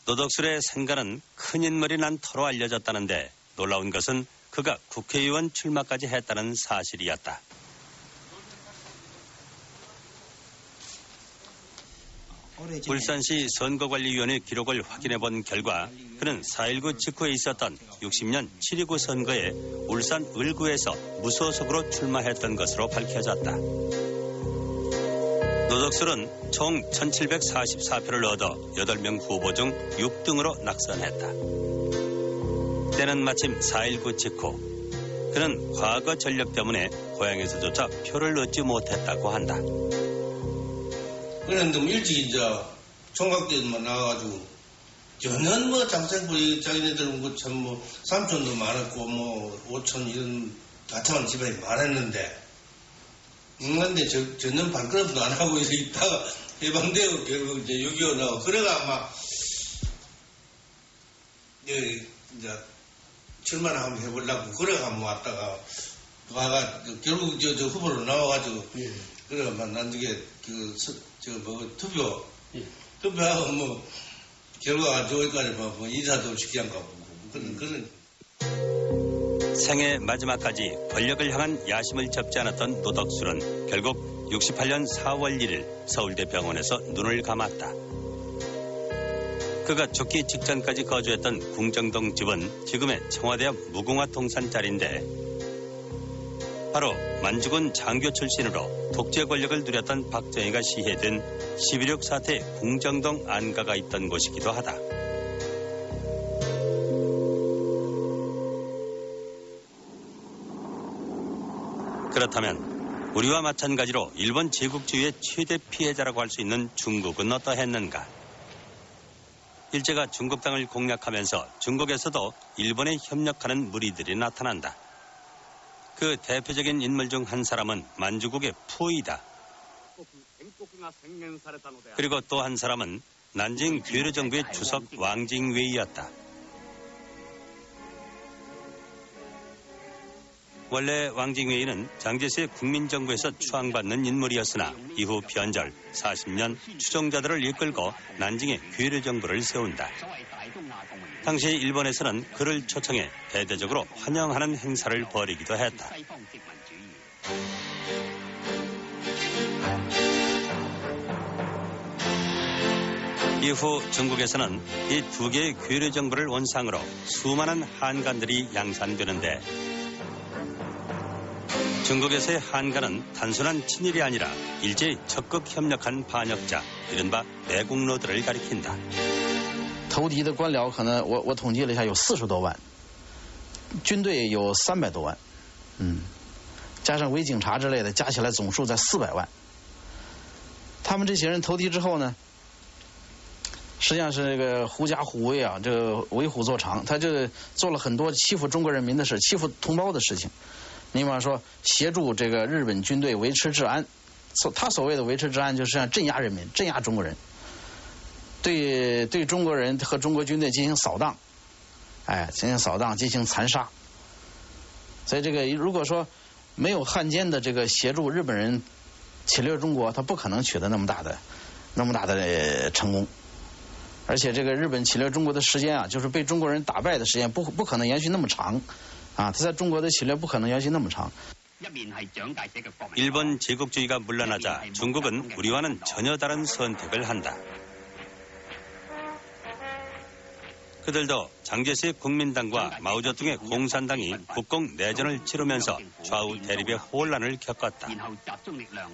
노덕술의 생가는 큰 인물이 난 터로 알려졌다는데 놀라운 것은 그가 국회의원 출마까지 했다는 사실이었다. 울산시 선거관리위원회 기록을 확인해 본 결과 그는 4.19 직후에 있었던 60년 7.29 선거에 울산 을구에서 무소속으로 출마했던 것으로 밝혀졌다. 노덕술은 총 1744표를 얻어 8명 후보 중 6등으로 낙선했다. 때는 마침 4.19 직후 그는 과거 전력 때문에 고향에서조차 표를 얻지 못했다고 한다. 그런데 너무 일찍 이제 총각대만 나와가지고 전혀 뭐 장생부 자기네들 뭐 삼촌도 많았고 뭐 오촌 이런 다창한 집안이 많았는데 근데 전혀 발걸음도 안 하고 있다가 해방되고 결국 이제 6.25 나오고 그래가 아마 이제 출마를 한번 해보려고 그래가 뭐 왔다가 와가 결국 저 후보로 나와가지고 그래가 나중에 투표하고 뭐 결과가 좋을까지 뭐 인사도 시키 안 가고 그런 생애 마지막까지 권력을 향한 야심을 접지 않았던 노덕술은 결국 68년 4월 1일 서울대 병원에서 눈을 감았다. 그가 죽기 직전까지 거주했던 궁정동 집은 지금의 청와대 앞 무궁화 통산 자리인데 바로 만주군 장교 출신으로 독재 권력을 누렸던 박정희가 시해된 11.6 사태 궁정동 안가가 있던 곳이기도 하다. 그렇다면 우리와 마찬가지로 일본 제국주의의 최대 피해자라고 할 수 있는 중국은 어떠했는가? 일제가 중국 땅을 공략하면서 중국에서도 일본에 협력하는 무리들이 나타난다. 그 대표적인 인물 중 한 사람은 만주국의 푸이다. 그리고 또 한 사람은 난징 괴뢰정부의 주석 왕징웨이였다. 원래 왕징웨이는 장제스의 국민정부에서 추앙받는 인물이었으나 이후 변절 40년 추종자들을 이끌고 난징의 괴뢰정부를 세운다. 당시 일본에서는 그를 초청해 대대적으로 환영하는 행사를 벌이기도 했다. 이후 중국에서는 이 두 개의 괴뢰정부를 원상으로 수많은 한간들이 양산되는데 중국에서의 한간은 단순한 친일이 아니라 일제히 적극 협력한 반역자, 이른바 내국노들을 가리킨다. 投敌的官僚可能我统计了一下有40多万，军队有300多万，加上伪警察之类的，加起来总数在400万。他们这些人投敌之后呢，实际上是这个狐假虎威啊，这个为虎作伥，他就做了很多欺负中国人民的事，欺负同胞的事情。你比方说，协助这个日本军队维持治安，他所谓的维持治安就是像镇压人民、镇压中国人。 对中国人和中国军队进行扫荡，进行扫荡，进行残杀。所以这个如果说没有汉奸的这个协助，日本人侵略中国，他不可能取得那么大的成功。而且这个日本侵略中国的时间啊，就是被中国人打敗的时间不可能延续那么长，啊，他在中国的侵略不可能延续那么长。 일본 제국주의가 물러나자 중국은 우리와는 전혀 다른 선택을 한다. 그들도 장제스의 국민당과 마오쩌둥의 공산당이 국공 내전을 치르면서 좌우 대립의 혼란을 겪었다.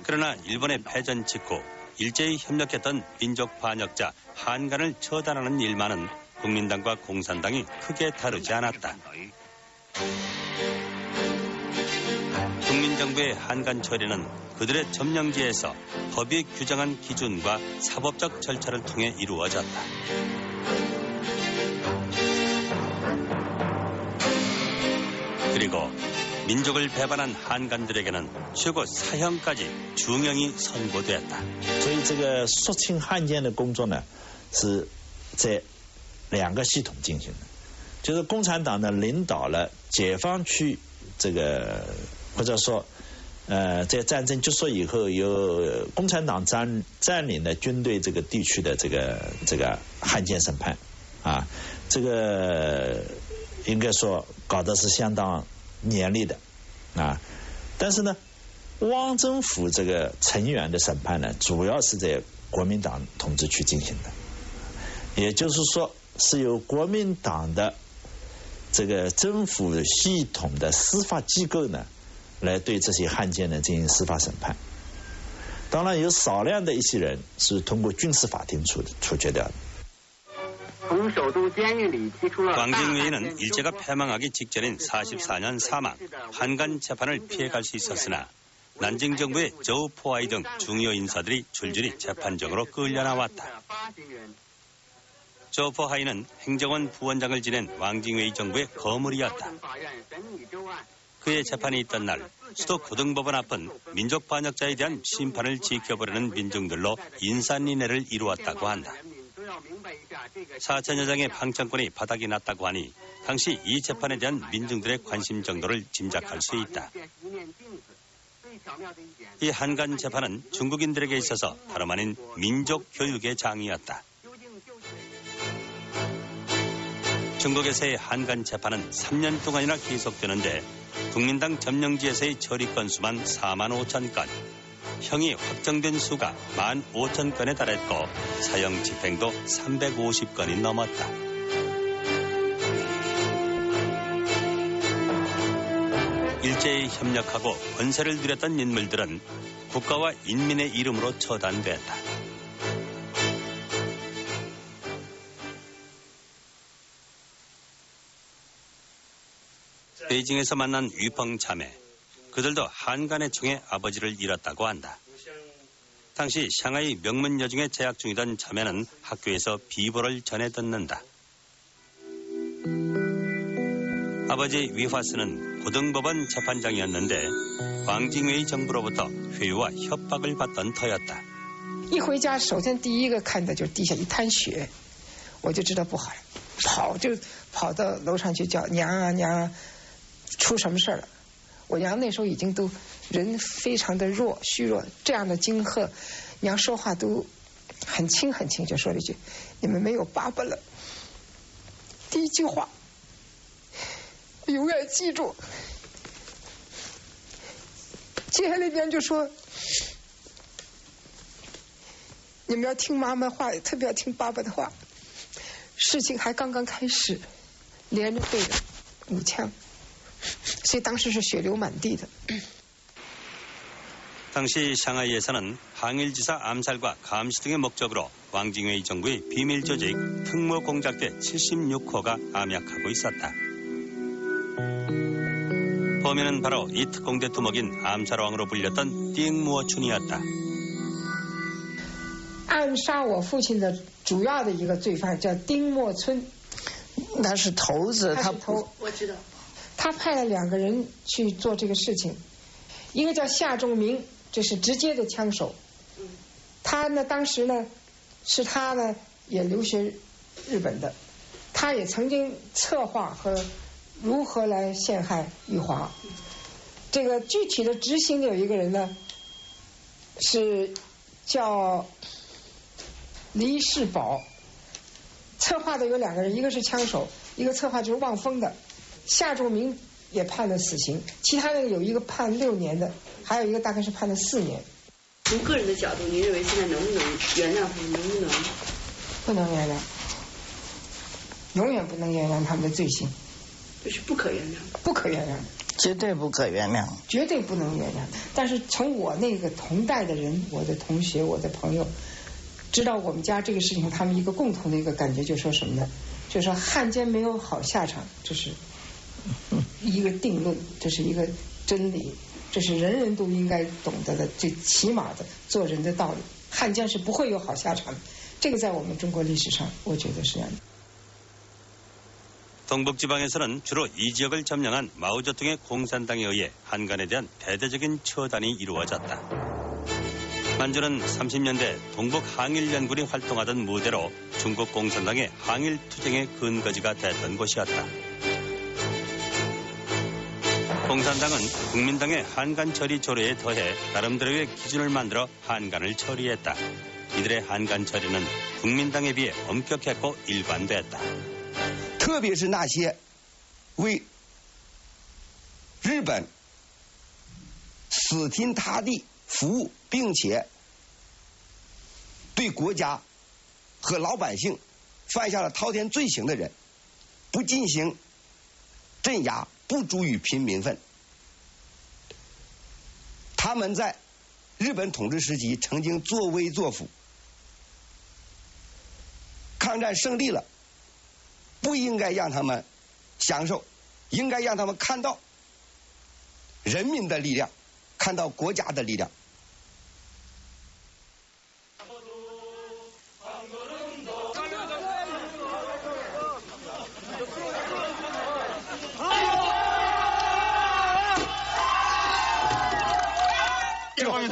그러나 일본의 패전 직후 일제히 협력했던 민족 반역자 한간을 처단하는 일만은 국민당과 공산당이 크게 다르지 않았다. 국민정부의 한간 처리는 그들의 점령지에서 법이 규정한 기준과 사법적 절차를 통해 이루어졌다. 그리고 민족을 배반한 한간들에게는 최고 사형까지 중형이 선고되었다. 所以这个肃清汉奸的工作呢，是在2个系统进行的，就是共产党呢领导了解放区这个，或者说在战争结束以后，由共产党占领了军队这个地区的这个汉奸审判，啊，这个应该说搞得是相当严厉的，啊，但是呢，汪政府这个成员的审判呢，主要是在国民党统治区进行的，也就是说是由国民党的这个政府系统的司法机构呢，来对这些汉奸呢进行司法审判。当然有少量的一些人是通过军事法庭处决掉的。 광진웨이는 일제가 패망하기 직전인 44년 사망, 한간 재판을 피해갈 수 있었으나 난징 정부의 저우포아이 등 중요 인사들이 줄줄이 재판정으로 끌려나왔다. 저우포아이는 행정원 부원장을 지낸 왕징웨이 정부의 거물이었다. 그의 재판이 있던 날 수도 고등법원 앞은 민족 반역자에 대한 심판을 지켜보려는 민중들로 인산인해를 이루었다고 한다. 4천여 장의 방청권이 바닥이 났다고 하니 당시 이 재판에 대한 민중들의 관심 정도를 짐작할 수 있다. 이 한간 재판은 중국인들에게 있어서 다름 아닌 민족 교육의 장이었다. 중국에서의 한간 재판은 3년 동안이나 계속되는데 국민당 점령지에서의 처리 건수만 4만 5천 건, 형이 확정된 수가 15,000건에 달했고 사형 집행도 350건이 넘었다. 일제에 협력하고 권세를 누렸던 인물들은 국가와 인민의 이름으로 처단됐다. 베이징에서 만난 위펑 자매. 그들도 한간의 총에 아버지를 잃었다고 한다. 당시 샹하이 명문 여중에 재학 중이던 자매는 학교에서 비보를 전해 듣는다. 아버지 위화스는 고등법원 재판장이었는데 광징웨이 정부로부터 회유와 협박을 받던 터였다. 一回家首先第一个看的就是地下一滩血，我就知道不好了，跑到楼上去叫娘啊娘啊，出什么事了？ 我娘那时候已经都人非常的弱虚弱，这样的惊吓，娘说话都很轻很轻，就说了一句：“你们没有爸爸了。”第一句话，永远记住。接下来娘就说：“你们要听妈妈话，特别要听爸爸的话。事情还刚刚开始，连着对着5枪。” 所以当时是血流满地的。 당시 샹하이에서는 항일지사 암살과 감시 등의 목적으로 왕징웨이 정부의 비밀 조직 특무 공작대 76호가 암약하고 있었다. 범인은 바로 이 특공대 두목인 암살왕으로 불렸던 띵무어춘이었다. 暗杀我父亲的主要的一个罪犯叫丁默村，他是头子，他是头，我知道。 他派了2个人去做这个事情，一个叫夏仲明，这是直接的枪手。他呢，当时呢，是他呢也留学日本的，他也曾经策划和如何来陷害玉华。这个具体的执行的有一个人呢，是叫黎世宝。策划的有2个人，一个是枪手，一个策划就是望风的。 夏仲明也判了死刑，其他的有一个判6年的，还有一个大概是判了4年。从个人的角度，您认为现在能不能原谅他们？能不能？不能原谅，永远不能原谅他们的罪行。就是不可原谅。不可原谅，绝对不可原谅，绝对不能原谅。但是从我那个同代的人，我的同学、我的朋友，知道我们家这个事情，他们一个共同的一个感觉，就说什么呢？就说汉奸没有好下场，这是。 一个定论，这是一个真理，这是人人都应该懂得的最起码的做人的道理。汉奸是不会有好下场的，这个在我们中国历史上，我觉得是这样的。 동북지방에서는 주로 이 지역을 점령한 마오쩌둥의 공산당에 의해 한간에 대한 대대적인 처단이 이루어졌다. 만주는 30년대 동북 항일연군이 활동하던 무대로 중국 공산당의 항일투쟁의 근거지가 됐던 곳이었다. 공산당은 국민당의 한간 처리 조례에 더해 나름대로의 기준을 만들어 한간을 처리했다. 이들의 한간 처리는 국민당에 비해 엄격했고 일관됐다. 特别是那些为日本死心塌地服务，并且对国家和老百姓犯下了滔天罪行的人，不进行镇压，不诛与平民愤。他们在日本统治时期曾经作威作福，抗战胜利了，不应该让他们享受，应该让他们看到人民的力量，看到国家的力量。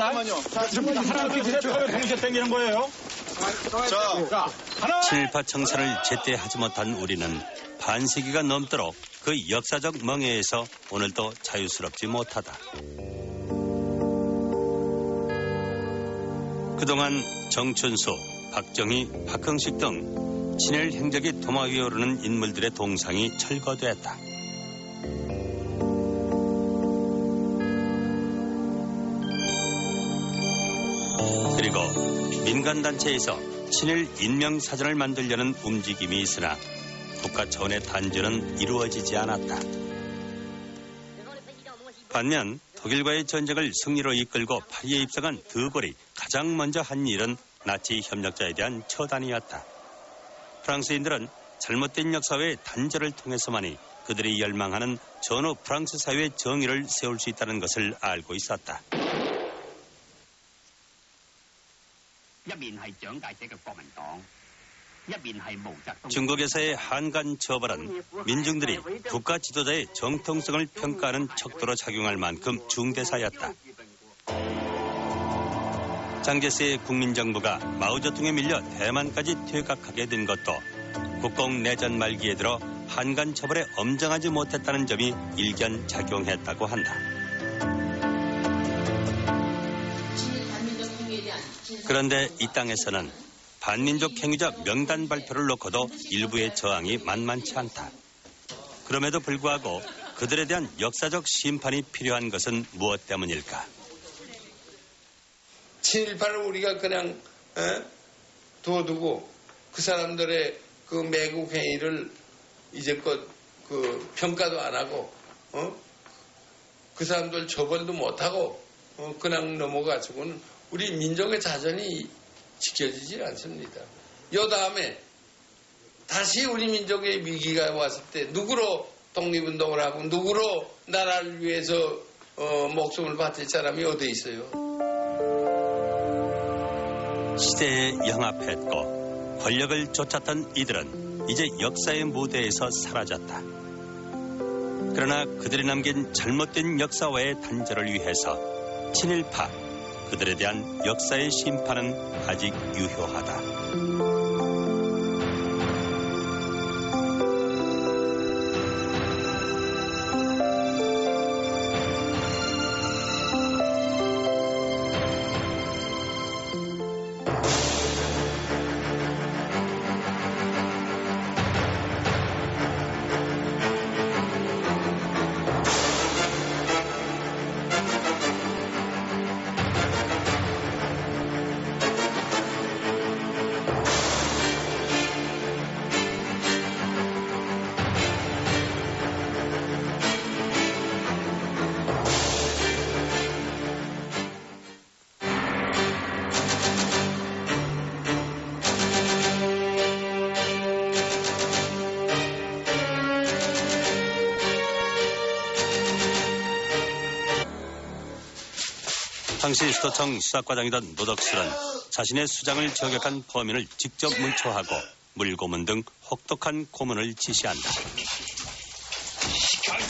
잠깐만요. 자, 하나, 둘, 셋, 동시에 당기는 거예요. 자, 하나. 친일파 청산을 제때 하지 못한 우리는 반세기가 넘도록 그 역사적 멍에에서 오늘도 자유스럽지 못하다. 그동안 정춘수, 박정희, 박흥식 등 친일 행적이 도마 위에 오르는 인물들의 동상이 철거됐다. 그리고 민간단체에서 친일 인명사전을 만들려는 움직임이 있으나 국가 차원의 단절은 이루어지지 않았다. 반면 독일과의 전쟁을 승리로 이끌고 파리에 입성한 드골이 가장 먼저 한 일은 나치 협력자에 대한 처단이었다. 프랑스인들은 잘못된 역사의 단절을 통해서만이 그들이 열망하는 전후 프랑스 사회의 정의를 세울 수 있다는 것을 알고 있었다. 중국에서의 한간 처벌은 민중들이 국가 지도자의 정통성을 평가하는 척도로 작용할 만큼 중대사였다. 장제스의 국민정부가 마오쩌둥에 밀려 대만까지 퇴각하게 된 것도 국공내전 말기에 들어 한간 처벌에 엄정하지 못했다는 점이 일견 작용했다고 한다. 그런데 이 땅에서는 반민족 행위자 명단 발표를 놓고도 일부의 저항이 만만치 않다. 그럼에도 불구하고 그들에 대한 역사적 심판이 필요한 것은 무엇 때문일까? 친일파를 우리가 그냥 둬두고 그 사람들의 그 매국 행위를 이제껏 그 평가도 안 하고 그 사람들 처벌도 못하고 그냥 넘어가지고는 우리 민족의 자존이 지켜지지 않습니다. 요 다음에 다시 우리 민족의 위기가 왔을 때 누구로 독립운동을 하고 누구로 나라를 위해서 목숨을 바칠 사람이 어디 있어요? 시대에 영합했고 권력을 쫓았던 이들은 이제 역사의 무대에서 사라졌다. 그러나 그들이 남긴 잘못된 역사와의 단절을 위해서 친일파, 그들에 대한 역사의 심판은 아직 유효하다. 당시 수도청 수사과장이던 노덕술은 자신의 수장을 저격한 범인을 직접 문초하고 물고문 등 혹독한 고문을 지시한다.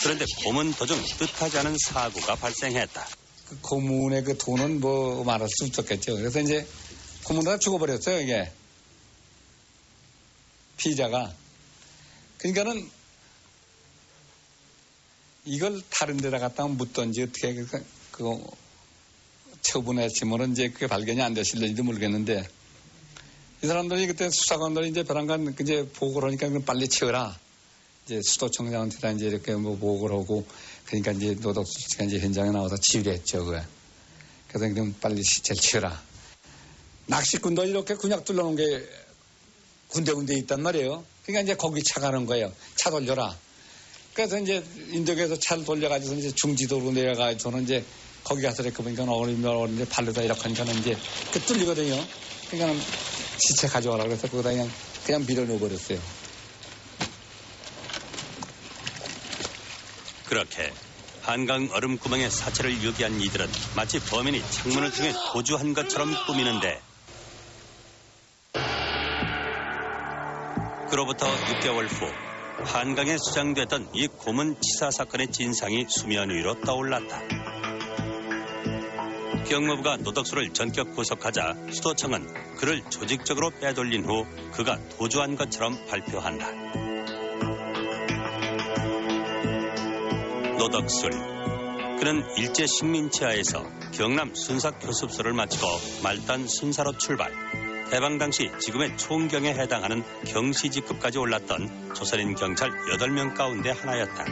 그런데 고문 도중 뜻하지 않은 사고가 발생했다. 그 고문의 그 돈은 뭐 말할 수 없었겠죠. 그래서 이제 고문하다 죽어버렸어요, 이게. 피의자가. 그러니까는 이걸 다른 데다 갖다가 묻던지 어떻게 그거 처분했지만은 이제 그게 발견이 안 됐을는지도 모르겠는데 이 사람들이 그때 수사관들이 이제 벼랑간 이제 보고를 하니까 빨리 치워라. 이제 수도청장한테 이제 이렇게 뭐 보고를 하고 그러니까 이제 노덕수 씨가 이제 현장에 나와서 치우려 했죠, 그래. 그래서 그냥 빨리 시체를 치워라. 낚시꾼도 이렇게 군약 둘러놓은 게 군데군데 있단 말이에요. 그러니까 이제 거기 차 가는 거예요. 차 돌려라. 그래서 이제 인도에서 차를 돌려가지고 이제 중지도로 내려가지고는 이제 거기 가서 이렇게 보니까 어린면 이제 발로다 이렇게 하니까는 이제 그 뚫리거든요. 그러니까 시체 가져와라 그래서 거기다 그냥 밀어넣어버렸어요. 그렇게 한강 얼음구멍에 사체를 유기한 이들은 마치 범인이 창문을 통해 도주한 것처럼 꾸미는데 그로부터 6개월 후 한강에 수장됐던 이 고문 치사 사건의 진상이 수면 위로 떠올랐다. 경무부가 노덕수를 전격 구속하자 수도청은 그를 조직적으로 빼돌린 후 그가 도주한 것처럼 발표한다. 노덕술. 그는 일제 식민지하에서 경남 순삭교습소를 마치고 말단 순사로 출발. 해방 당시 지금의 총경에 해당하는 경시직급까지 올랐던 조선인 경찰 8명 가운데 하나였다.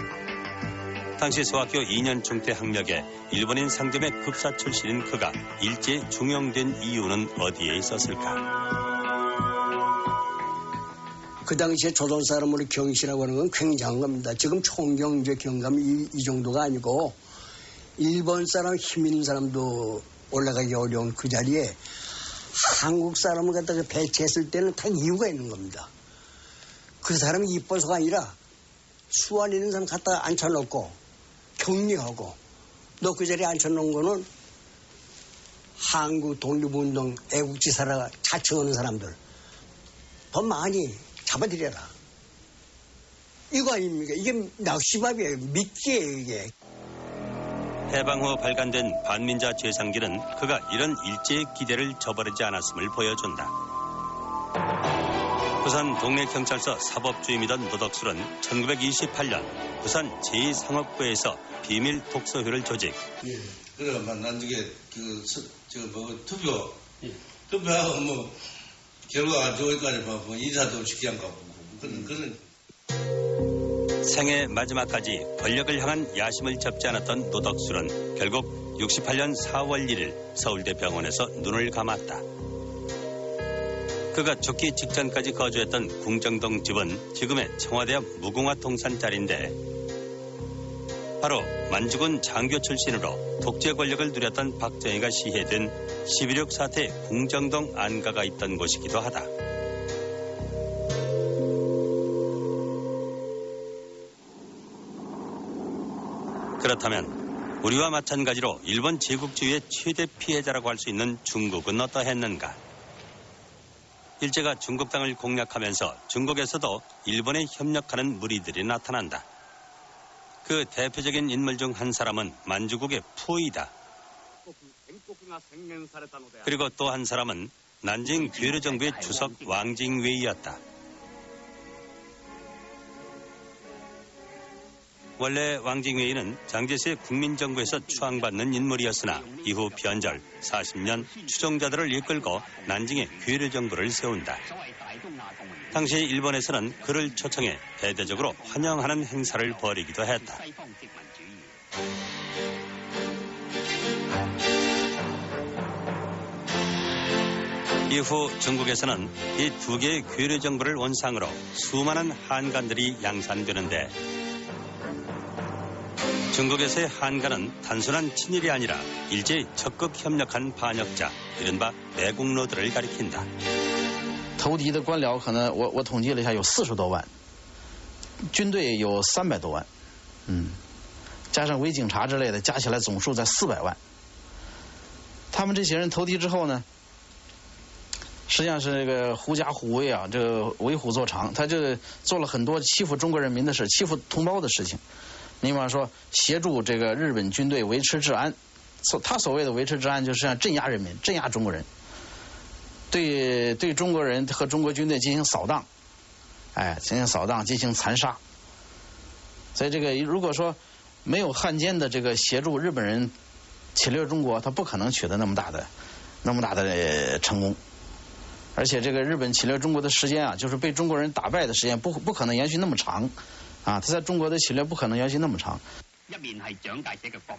당시 소학교 2년중 때 학력에 일본인 상점의 급사 출신인 그가 일제에 중용된 이유는 어디에 있었을까? 그 당시에 조선 사람으로 경시라고 하는 건 굉장한 겁니다. 지금 총경 이제 경감 이 정도가 아니고 일본 사람 힘 있는 사람도 올라가기 어려운 그 자리에 한국 사람을 갖다가 배치했을 때는 다 이유가 있는 겁니다. 그 사람이 이뻐서가 아니라 수완 있는 사람 갖다가 앉혀놓고 격리하고 너 그 자리에 앉혀놓은 거는 한국 독립운동 애국지사라 자청하는 사람들 더 많이 잡아들여라. 이거 아닙니까? 이게 낚시밥이에요. 미끼예요, 이게. 해방 후 발간된 반민자 죄상기는 그가 이런 일제의 기대를 저버리지 않았음을 보여준다. 부산 동래경찰서 사법주임이던 노덕술은 1928년 부산 제2상업부에서 비밀 독서회를 조직. 예. 그래, 나중에 투표하고 뭐 결과가 좋을까지 뭐 인사도 쉽게 안 가고 그런. 생애 마지막까지 권력을 향한 야심을 접지 않았던 노덕술은 결국 68년 4월 1일 서울대 병원에서 눈을 감았다. 그가 죽기 직전까지 거주했던 궁정동 집은 지금의 청와대 앞 무궁화 통산자리인데 바로 만주군 장교 출신으로 독재 권력을 누렸던 박정희가 시해된 11.6 사태 궁정동 안가가 있던 곳이기도 하다. 그렇다면 우리와 마찬가지로 일본 제국주의의 최대 피해자라고 할 수 있는 중국은 어떠했는가? 일제가 중국 땅을 공략하면서 중국에서도 일본에 협력하는 무리들이 나타난다. 그 대표적인 인물 중 한 사람은 만주국의 푸이다. 그리고 또 한 사람은 난징 괴뢰정부의 주석 왕징웨이였다. 원래 왕징웨이는 장제스의 국민정부에서 추앙받는 인물이었으나 이후 변절 40년 추종자들을 이끌고 난징의 괴뢰정부를 세운다. 당시 일본에서는 그를 초청해 대대적으로 환영하는 행사를 벌이기도 했다. 이후 중국에서는 이 두 개의 괴뢰정부를 원상으로 수많은 한간들이 양산되는데 중국에서의 한간은 단순한 친일이 아니라 일제에 적극 협력한 반역자, 이른바 매국노들을 가리킨다. 投敌的官僚可能我统计了一下有40多万，军队有300多万，加上伪警察之类的，加起来总数在400万。他们这些人投敌之后呢，实际上是这个狐假虎威啊，这个为虎作伥，他这个做了很多欺负中国人民的事，欺负同胞的事情。你比方说协助这个日本军队维持治安，他所谓的维持治安就是镇压人民、镇压中国人，对中国人和中国军队进行扫荡，进行扫荡、进行残杀。所以这个如果说没有汉奸的这个协助，日本人侵略中国，他不可能取得那么大的成功。而且这个日本侵略中国的时间啊，就是被中国人打败的时间不可能延续那么长，他在中国的侵略不可能延续那么长。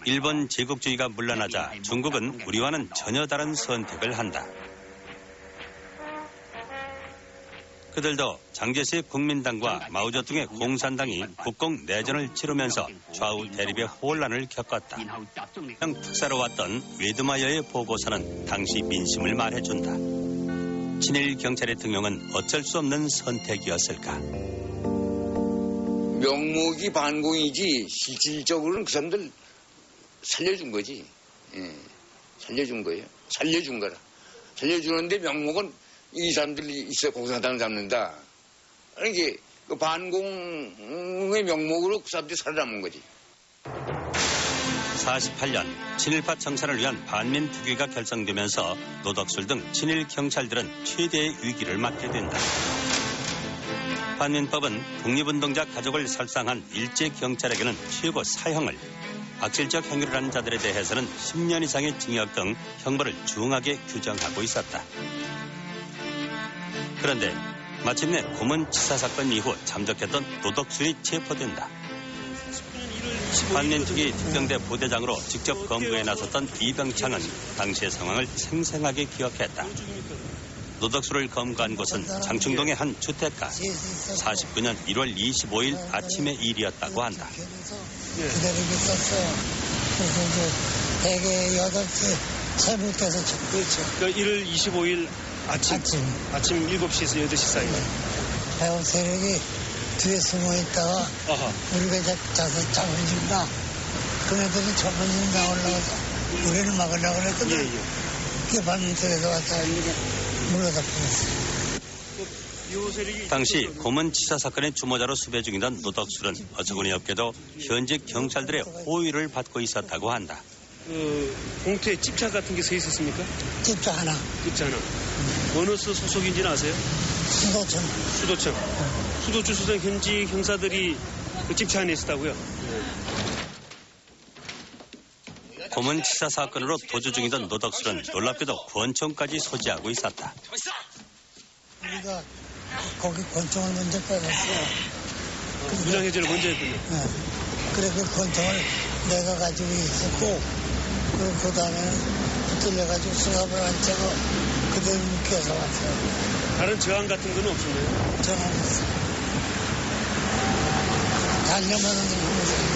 일본 제국주의가 물러나자 중국은 우리와는 전혀 다른 선택을 한다. 그들도 장제스의 국민당과 마오쩌둥의 공산당이 국공 내전을 치르면서 좌우 대립의 혼란을 겪었다. 특사로 왔던 웨드마여의 보고서는 당시 민심을 말해준다. 친일 경찰의 등용은 어쩔 수 없는 선택이었을까? 명목이 반공이지 실질적으로는 그 사람들 살려준 거지. 살려준 거예요. 살려준 거라. 살려주는데 명목은 이 사람들이 있어 공산당을 잡는다. 이게 그 반공의 명목으로 그 사람들이 살아남은 거지. 48년 친일파 청산을 위한 반민특위가 결성되면서 노덕술 등 친일 경찰들은 최대의 위기를 맞게 된다. 반민법은 독립운동자 가족을 살상한 일제 경찰에게는 최고 사형을, 악질적 행위를 한 자들에 대해서는 10년 이상의 징역 등 형벌을 중하게 규정하고 있었다. 그런데 마침내 고문치사 사건 이후 잠적했던 노덕술이 체포된다. 반민특위 특경대 부대장으로 직접 검거에 나섰던 이병창은 당시의 상황을 생생하게 기억했다. 노덕술을 검거한 곳은 장충동의 한 주택가. 49년 1월 25일 아침의 일이었다고 한다. 기다리고 있었어요. 그래서 이제 대개 8시 새벽에서 그렇죠. 그러니까 1월 25일 아침 7시에서 8시 사이. 해운 세력이 뒤에 숨어 있다가 우리가 자서 잡아준다. 그네들이 잡아준다 올라가서 우리를 막으려고 그랬거든. 그게 반민특위에서 와서 물러다 버렸어. 당시 고문치사 사건의 주모자로 수배 중이던 노덕술은 어처구니 없게도 현직 경찰들의 호의를 받고 있었다고 한다. 봉투에 집차 같은 게 서 있었습니까? 집차 하나. 집차 하나. 어느 소속인지는 아세요? 수도청. 수도청. 수도주 수성 현직 형사들이 그 집차 안에 있었다고요? 고문치사 사건으로 도주 중이던 노덕술은 놀랍게도 권총까지 소지하고 있었다. 우리가 거기 권총을 먼저 빼놨어. 무장해제를 먼저 했군요. 네. 그래 그 권총을 내가 가지고 있었고 그리고 그 다음에는 붙들려가지고 수갑을 안 차고 그대로 묶여서 왔어요. 다른 저항 같은 건 없었나요? 저항 없어. 달려만은 없어요.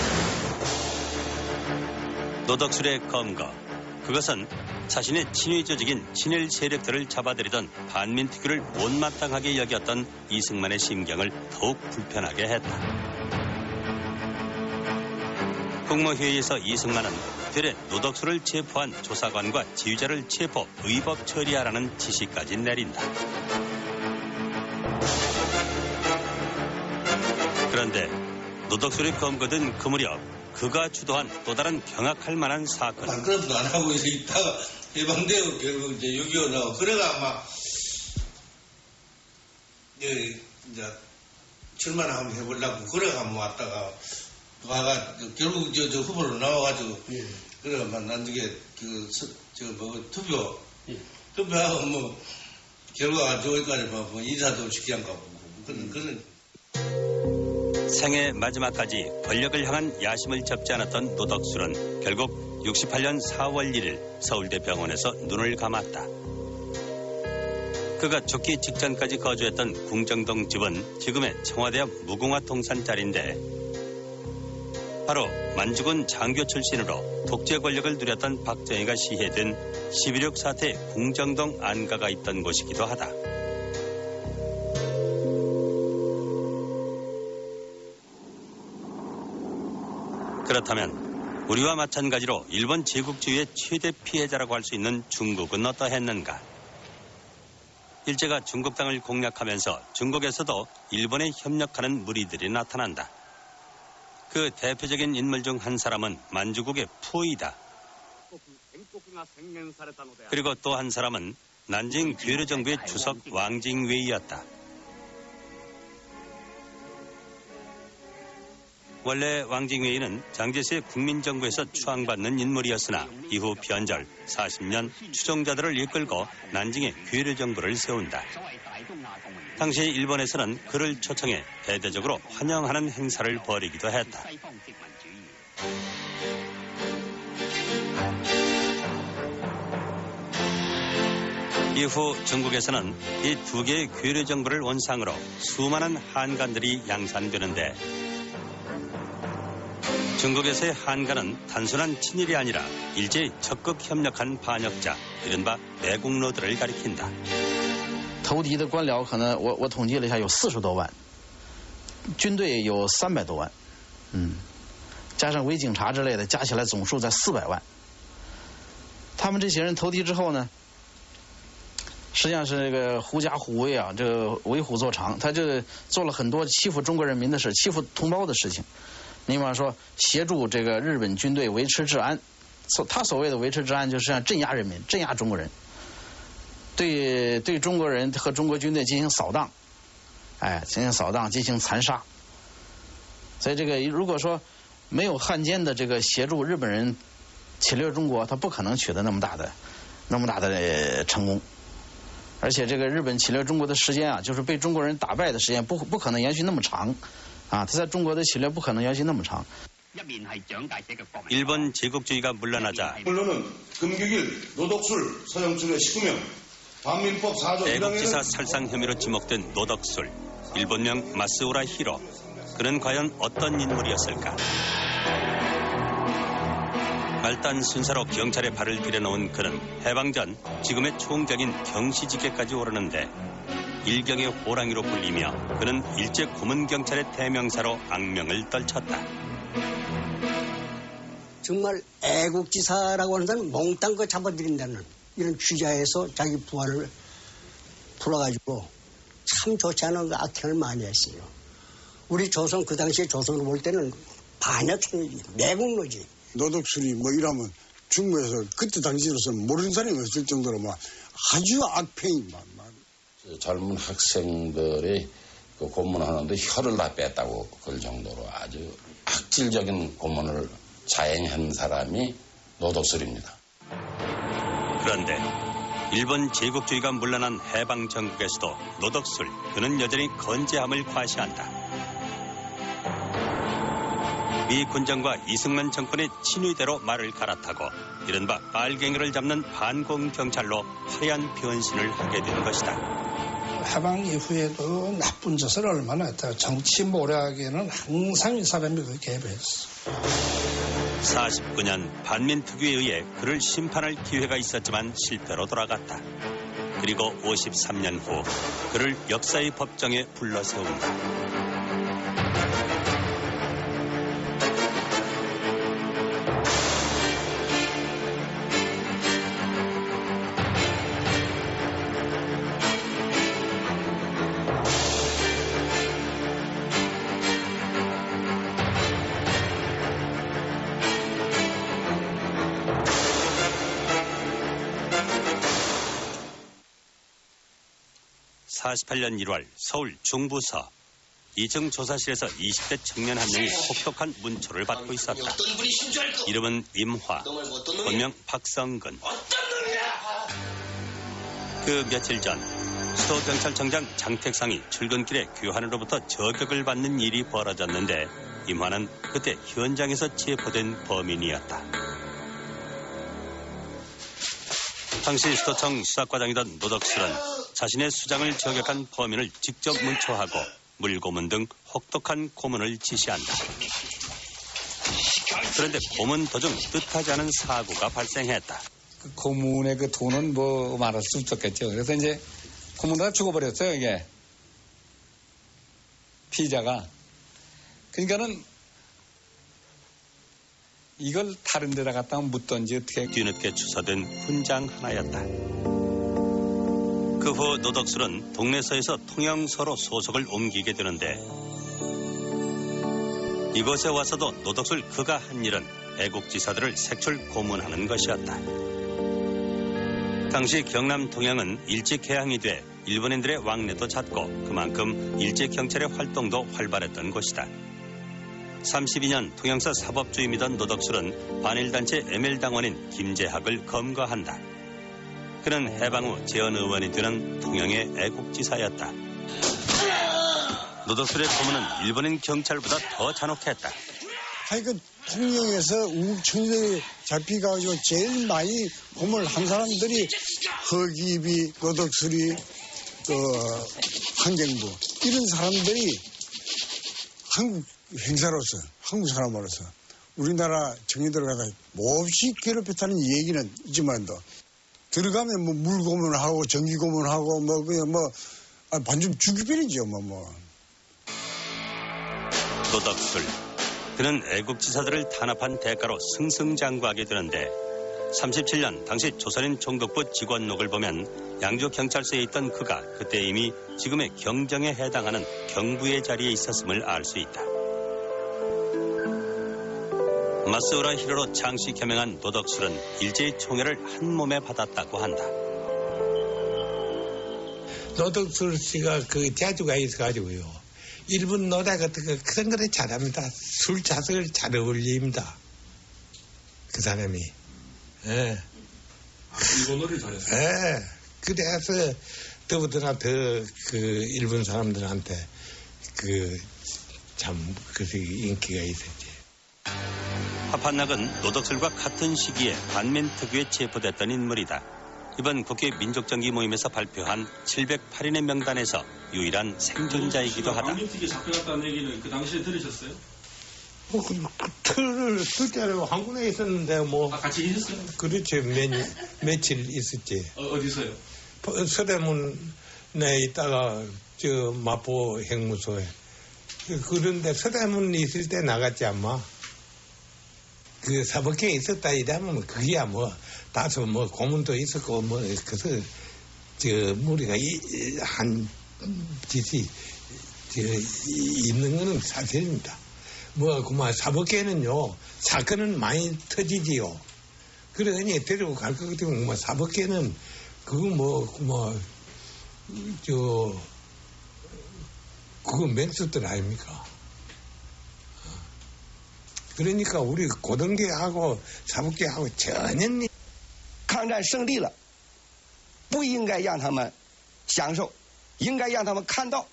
노덕술의 검거. 그것은 자신의 친위 조직인 친일 세력들을 잡아들이던 반민특위를 못마땅하게 여겼던 이승만의 심경을 더욱 불편하게 했다. 국무회의에서 이승만은 되레 노덕술을 체포한 조사관과 지휘자를 체포, 의법 처리하라는 지시까지 내린다. 그런데 노덕술이 검거된 그 무렵 그가 주도한 또 다른 경악할 만한 사건. 반대로도 안 하고 있다가 해방되고 결국 이제 6.25 나오고 그래가 아마 이제 출마를 한번 해보려고 그래가 한번 왔다가 와가 결국 저 후보로 나와가지고 그래가 나중에 투표하고 뭐 결과가 좋을까지 뭐 인사도 쉽게 한가 보고 그런. 생애 마지막까지 권력을 향한 야심을 접지 않았던 노덕술은 결국 68년 4월 1일 서울대 병원에서 눈을 감았다. 그가 죽기 직전까지 거주했던 궁정동 집은 지금의 청와대 앞 무궁화 통산 자리인데 바로 만주군 장교 출신으로 독재 권력을 누렸던 박정희가 시해된 11.6 사태의 궁정동 안가가 있던 곳이기도 하다. 그렇다면 우리와 마찬가지로 일본 제국주의의 최대 피해자라고 할 수 있는 중국은 어떠했는가? 일제가 중국 땅을 공략하면서 중국에서도 일본에 협력하는 무리들이 나타난다. 그 대표적인 인물 중 한 사람은 만주국의 푸이다. 그리고 또 한 사람은 난징 괴뢰정부의 주석 왕징웨이였다. 원래 왕징웨이는 장제스의 국민정부에서 추앙받는 인물이었으나 이후 변절 40년 추종자들을 이끌고 난징의 괴뢰정부를 세운다. 당시 일본에서는 그를 초청해 대대적으로 환영하는 행사를 벌이기도 했다. 이후 중국에서는 이 두 개의 괴뢰정부를 원상으로 수많은 한간들이 양산되는데 중국에서의 한간은 단순한 친일이 아니라 일제히 적극 협력한 반역자, 이른바 매국노들을 가리킨다. 投敌的官僚可能我统计了一下有40多万，军队有300多万，加上伪警察之类的，加起来总数在400万。他们这些人投敌之后呢，实际上是这个狐假虎威啊，这个为虎作伥，他就做了很多欺负中国人民的事，欺负同胞的事情。你比方说，协助这个日本军队维持治安，他所谓的维持治安就是要镇压人民，镇压中国人。对中国人和中国军队进行扫荡，进行扫荡，进行残杀。所以这个如果说没有汉奸的这个协助，日本人侵略中国，他不可能取得那么大的成功。而且这个日本侵略中国的时间啊，就是被中国人打败的时间不可能延续那么长，他在中国的侵略不可能延续那么长。 일본 제국주의가 물러나자 물론은 금격일, 노덕술, 서영춘의 19명, 반민법 4조 애국지사 살상 혐의로 지목된 노덕술, 일본명 마스우라 히로. 그는 과연 어떤 인물이었을까? 말단 순사로 경찰에 발을 들여놓은 그는 해방 전 지금의 총경인 경시지계까지 오르는데 일경의 호랑이로 불리며 그는 일제 고문경찰의 대명사로 악명을 떨쳤다. 정말 애국지사라고 하는 사람은 몽땅 거 잡아들인다는 이런 취자에서 자기 부하를 불러가지고 참 좋지 않은 그 악행을 많이 했어요. 우리 조선 그 당시에 조선으로 볼 때는 반역행위지, 매국노지. 노덕술이 뭐 이러면 중국에서 그때 당시로서는 모르는 사람이 없을 정도로 막 아주 악행이 젊은 학생들이 그 고문하는데 혀를 다 뺐다고 그럴 정도로 아주 악질적인 고문을 자행한 사람이 노덕술입니다. 그런데 일본 제국주의가 물러난 해방 전국에서도 노덕술, 그는 여전히 건재함을 과시한다. 미 군정과 이승만 정권의 친위대로 말을 갈아타고 이른바 빨갱이를 잡는 반공경찰로 화려한 변신을 하게 된 것이다. 해방 이후에도 나쁜 짓을 얼마나 했다. 정치 모략에는 항상 이 사람이 그 개입했어. 49년 반민특위에 의해 그를 심판할 기회가 있었지만 실패로 돌아갔다. 그리고 53년 후 그를 역사의 법정에 불러세운다. (48년 1월) 서울 중부서 2층 조사실에서 20대 청년 한 명이 혹독한 문초를 받고 있었다. 이름은 임화, 본명 박성근. 그 며칠 전 수도경찰청장 장택상이 출근길에 규환으로부터 저격을 받는 일이 벌어졌는데 임화는 그때 현장에서 체포된 범인이었다. 당시 수도청 수사과장이던 노덕술은 자신의 수장을 저격한 범인을 직접 문초하고 물고문 등 혹독한 고문을 지시한다. 그런데 고문 도중 뜻하지 않은 사고가 발생했다. 그 고문의 그 돈은 뭐 말할 수 없었겠죠. 그래서 이제 고문을 다 죽어버렸어요, 이게. 피의자가. 그러니까는 이걸 다른 데다 갖다 묻던지 어떻게. 뒤늦게 추서된 훈장 하나였다. 그 후 노덕술은 동네서에서 통영서로 소속을 옮기게 되는데 이곳에 와서도 노덕술 그가 한 일은 애국지사들을 색출 고문하는 것이었다. 당시 경남 통영은 일제 개항이 돼 일본인들의 왕래도 잦고 그만큼 일제 경찰의 활동도 활발했던 곳이다. 32년 통영서 사법주임이던 노덕술은 반일단체 ML당원인 김재학을 검거한다. 그는 해방 후 재헌 의원이 되는 통영의 애국지사였다. 노덕술의 고문은 일본인 경찰보다 더 잔혹했다. 하여간 통영에서 우청들이 잡혀가지고 제일 많이 고문을 한 사람들이 허기비, 노덕술이, 한경부 이런 사람들이 한국 행사로서, 한국 사람으로서 우리나라 정이 들어가다 몹시 괴롭혔다는 얘기는 있지만도 들어가면 뭐 물고문하고 전기고문하고 뭐 그냥 반쯤 죽이버리죠 뭐. 노덕술. 그는 애국지사들을 탄압한 대가로 승승장구하게 되는데 37년 당시 조선인 총독부 직원록을 보면 양주경찰서에 있던 그가 그때 이미 지금의 경정에 해당하는 경부의 자리에 있었음을 알 수 있다. 마스우라 히로로 창씨 겸행한 노덕술은 일제의 총애를 한 몸에 받았다고 한다. 노덕술 씨가 그 재주가 있어가지고요. 일본 노래 같은 거 그런 거를 잘합니다. 술 자석을 잘 어울립니다. 그 사람이. 예. 일본 노래를 잘했어요? 예. 그래서 더군다나 더 그 일본 사람들한테 참 인기가 있었지. 화판락은 노덕술과 같은 시기에 반민특위에 체포됐던 인물이다. 이번 국회 민족정기 모임에서 발표한 708인의 명단에서 유일한 생존자이기도 하다. 반민특위에 잡혀갔다는 얘기는 그 당시에 들으셨어요? 그때는 한국에 있었는데 뭐. 같이 있었어요? 그렇지. 며칠 있었지. 어디서요? 서대문에 있다가 저 마포 행무소에. 그런데 서대문 있을 때 나갔지 아마. 그 사법계에 있었다 이러면 그게야 뭐 다소 뭐 고문도 있었고 뭐 그래서 저 무리가 한 짓이 있는 거는 사실입니다. 뭐 그만 사법계는요 사건은 많이 터지지요. 그러니 데리고 갈 것 같으면 뭐 사법계는 그거 그거 맹수들 아닙니까? 그러니까 우리 고등계하고 사법계하고 전혀 抗战胜利了，不应该让他们享受，应该让他们看到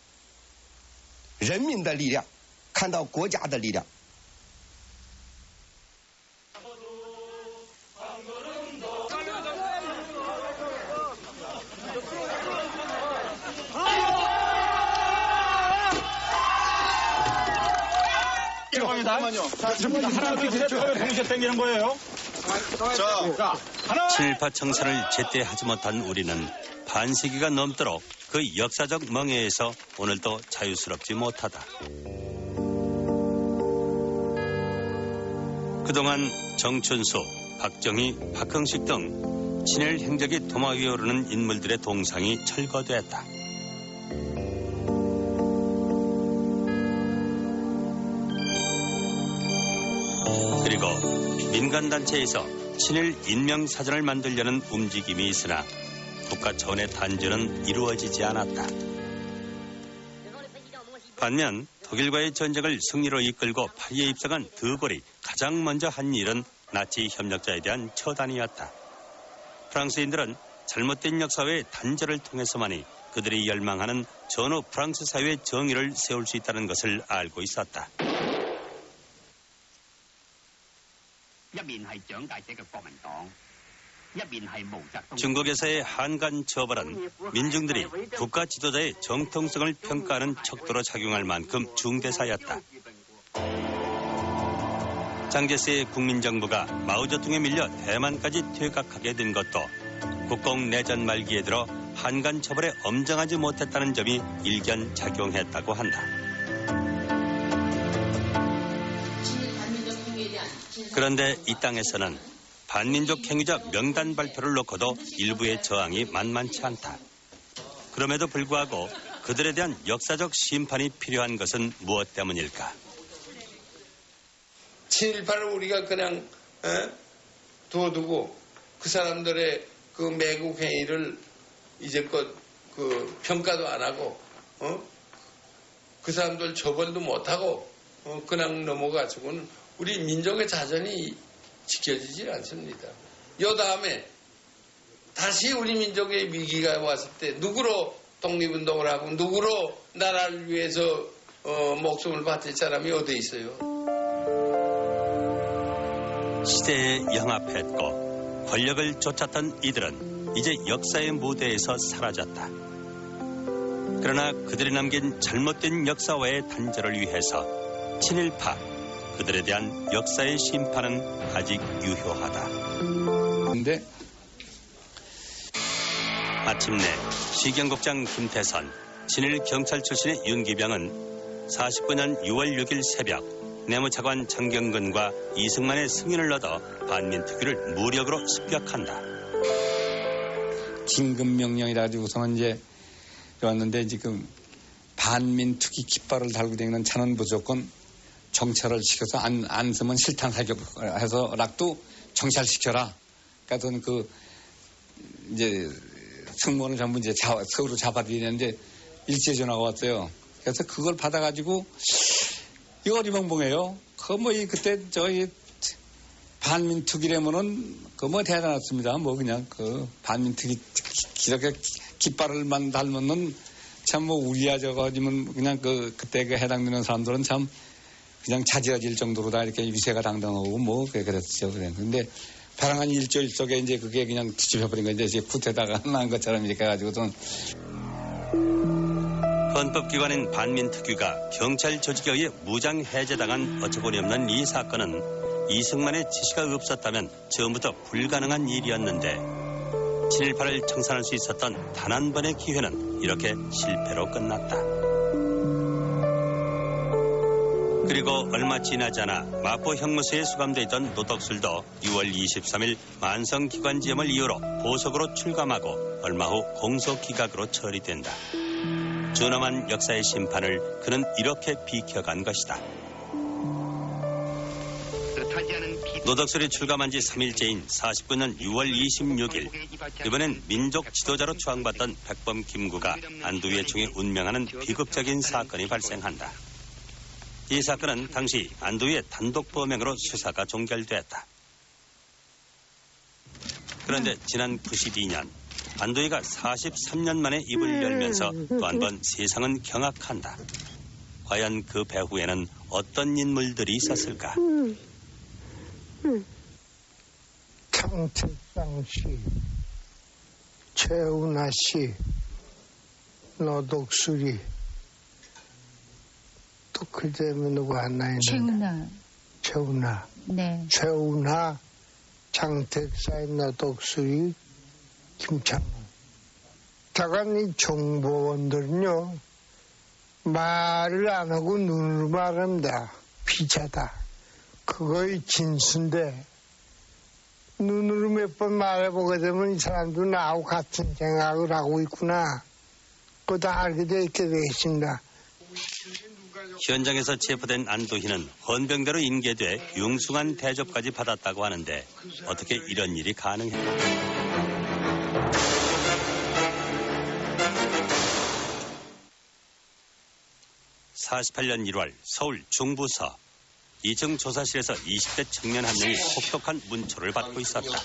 人民的力量，看到国家的力量。 잠깐만요. 자, 지금 하나, 둘, 셋, 동시에 당기는 거예요. 자, 하나. 친일파 청산을 제때 하지 못한 우리는 반세기가 넘도록 그 역사적 멍에에서 오늘도 자유스럽지 못하다. 그동안 정춘수, 박정희, 박흥식 등 친일 행적이 도마 위에 오르는 인물들의 동상이 철거됐다. 그리고 민간단체에서 친일 인명사전을 만들려는 움직임이 있으나 국가 차원의 단절은 이루어지지 않았다. 반면 독일과의 전쟁을 승리로 이끌고 파리에 입성한 드골이 가장 먼저 한 일은 나치 협력자에 대한 처단이었다. 프랑스인들은 잘못된 역사의 단절을 통해서만이 그들이 열망하는 전후 프랑스 사회의 정의를 세울 수 있다는 것을 알고 있었다. 중국에서의 한간 처벌은 민중들이 국가 지도자의 정통성을 평가하는 척도로 작용할 만큼 중대사였다. 장제스의 국민정부가 마오쩌둥에 밀려 대만까지 퇴각하게 된 것도 국共내전 말기에 들어 한간 처벌에 엄정하지 못했다는 점이 일견 작용했다고 한다. 그런데 이 땅에서는 반민족 행위자 명단 발표를 놓고도 일부의 저항이 만만치 않다. 그럼에도 불구하고 그들에 대한 역사적 심판이 필요한 것은 무엇 때문일까? 친일파를 우리가 그냥 둬두고 그 사람들의 그 매국 행위를 이제껏 그 평가도 안 하고 그 사람들 처벌도 못하고 그냥 넘어가지고는 우리 민족의 자존이 지켜지지 않습니다. 요 다음에 다시 우리 민족의 위기가 왔을 때 누구로 독립운동을 하고 누구로 나라를 위해서 목숨을 바칠 사람이 어디 있어요? 시대에 영합했고 권력을 쫓았던 이들은 이제 역사의 무대에서 사라졌다. 그러나 그들이 남긴 잘못된 역사와의 단절을 위해서 친일파, 그들에 대한 역사의 심판은 아직 유효하다. 근데 마침내 시경국장 김태선, 친일 경찰 출신의 윤기병은 49년 6월 6일 새벽 내무차관 정경근과 이승만의 승인을 얻어 반민특위를 무력으로 습격한다. 긴급명령이라 가지고서는 이제 왔는데 지금 반민특위 깃발을 달고 다니는 차는 무조건 정찰을 시켜서 안 쓰면 실탄 사격해서라도 정찰시켜라. 그러니까 그 이제 승무원을 전부 이제 서울로 잡아들이는데 일제 전화가 왔어요. 그래서 그걸 받아가지고 이거 어리벙벙해요. 그때 저희 반민특위라면은 뭐 대단했습니다. 그냥 반민특위 이렇게 깃발을만 달면은 참 우리야 저거 아니면 그냥 그때 해당되는 사람들은 참 그냥 자지러질 정도로 다 이렇게 위세가 당당하고 그랬죠. 근데 발항한 일조 일속에 이제 그게 그냥 뒤집혀버린 건데 이제 구태다가 난 것처럼 이렇게 해가지고선 헌법기관인 반민특위가 경찰 조직에 의해 무장 해제당한 어처구니 없는 이 사건은 이승만의 지시가 없었다면 처음부터 불가능한 일이었는데 친일파를 청산할 수 있었던 단 한 번의 기회는 이렇게 실패로 끝났다. 그리고 얼마 지나지 않아 마포 형무소에 수감돼 있던 노덕술도 6월 23일 만성기관지염을 이유로 보석으로 출감하고 얼마 후 공소기각으로 처리된다. 준엄한 역사의 심판을 그는 이렇게 비켜간 것이다. 노덕술이 출감한 지 3일째인 49년 6월 26일 이번엔 민족 지도자로 추앙받던 백범 김구가 안두희의 총에 운명하는 비극적인 사건이 발생한다. 이 사건은 당시 안두희의 단독 범행으로 수사가 종결됐다. 그런데 지난 92년 안두희가 43년 만에 입을 열면서 또 한 번 세상은 경악한다. 과연 그 배후에는 어떤 인물들이 있었을까? 장택상 씨, 최은하 씨, 노덕술이 또 그다음에 누구 하나 있는데 최은하. 네. 최은하, 장택사의 노덕술이, 김창훈. 다간 이 정보원들은요 말을 안 하고 눈으로 말한다. 피자다. 그거의 진수인데 눈으로 몇 번 말해보게 되면 이 사람도 나하고 같은 생각을 하고 있구나. 그거 다 알게 돼 있게 되겠습니다. 현장에서 체포된 안두희는 헌병대로 인계돼 융숭한 대접까지 받았다고 하는데 어떻게 이런 일이 가능했나? 48년 1월 서울 중부서 2층 조사실에서 20대 청년 한 명이 혹독한 문초를 받고 있었다.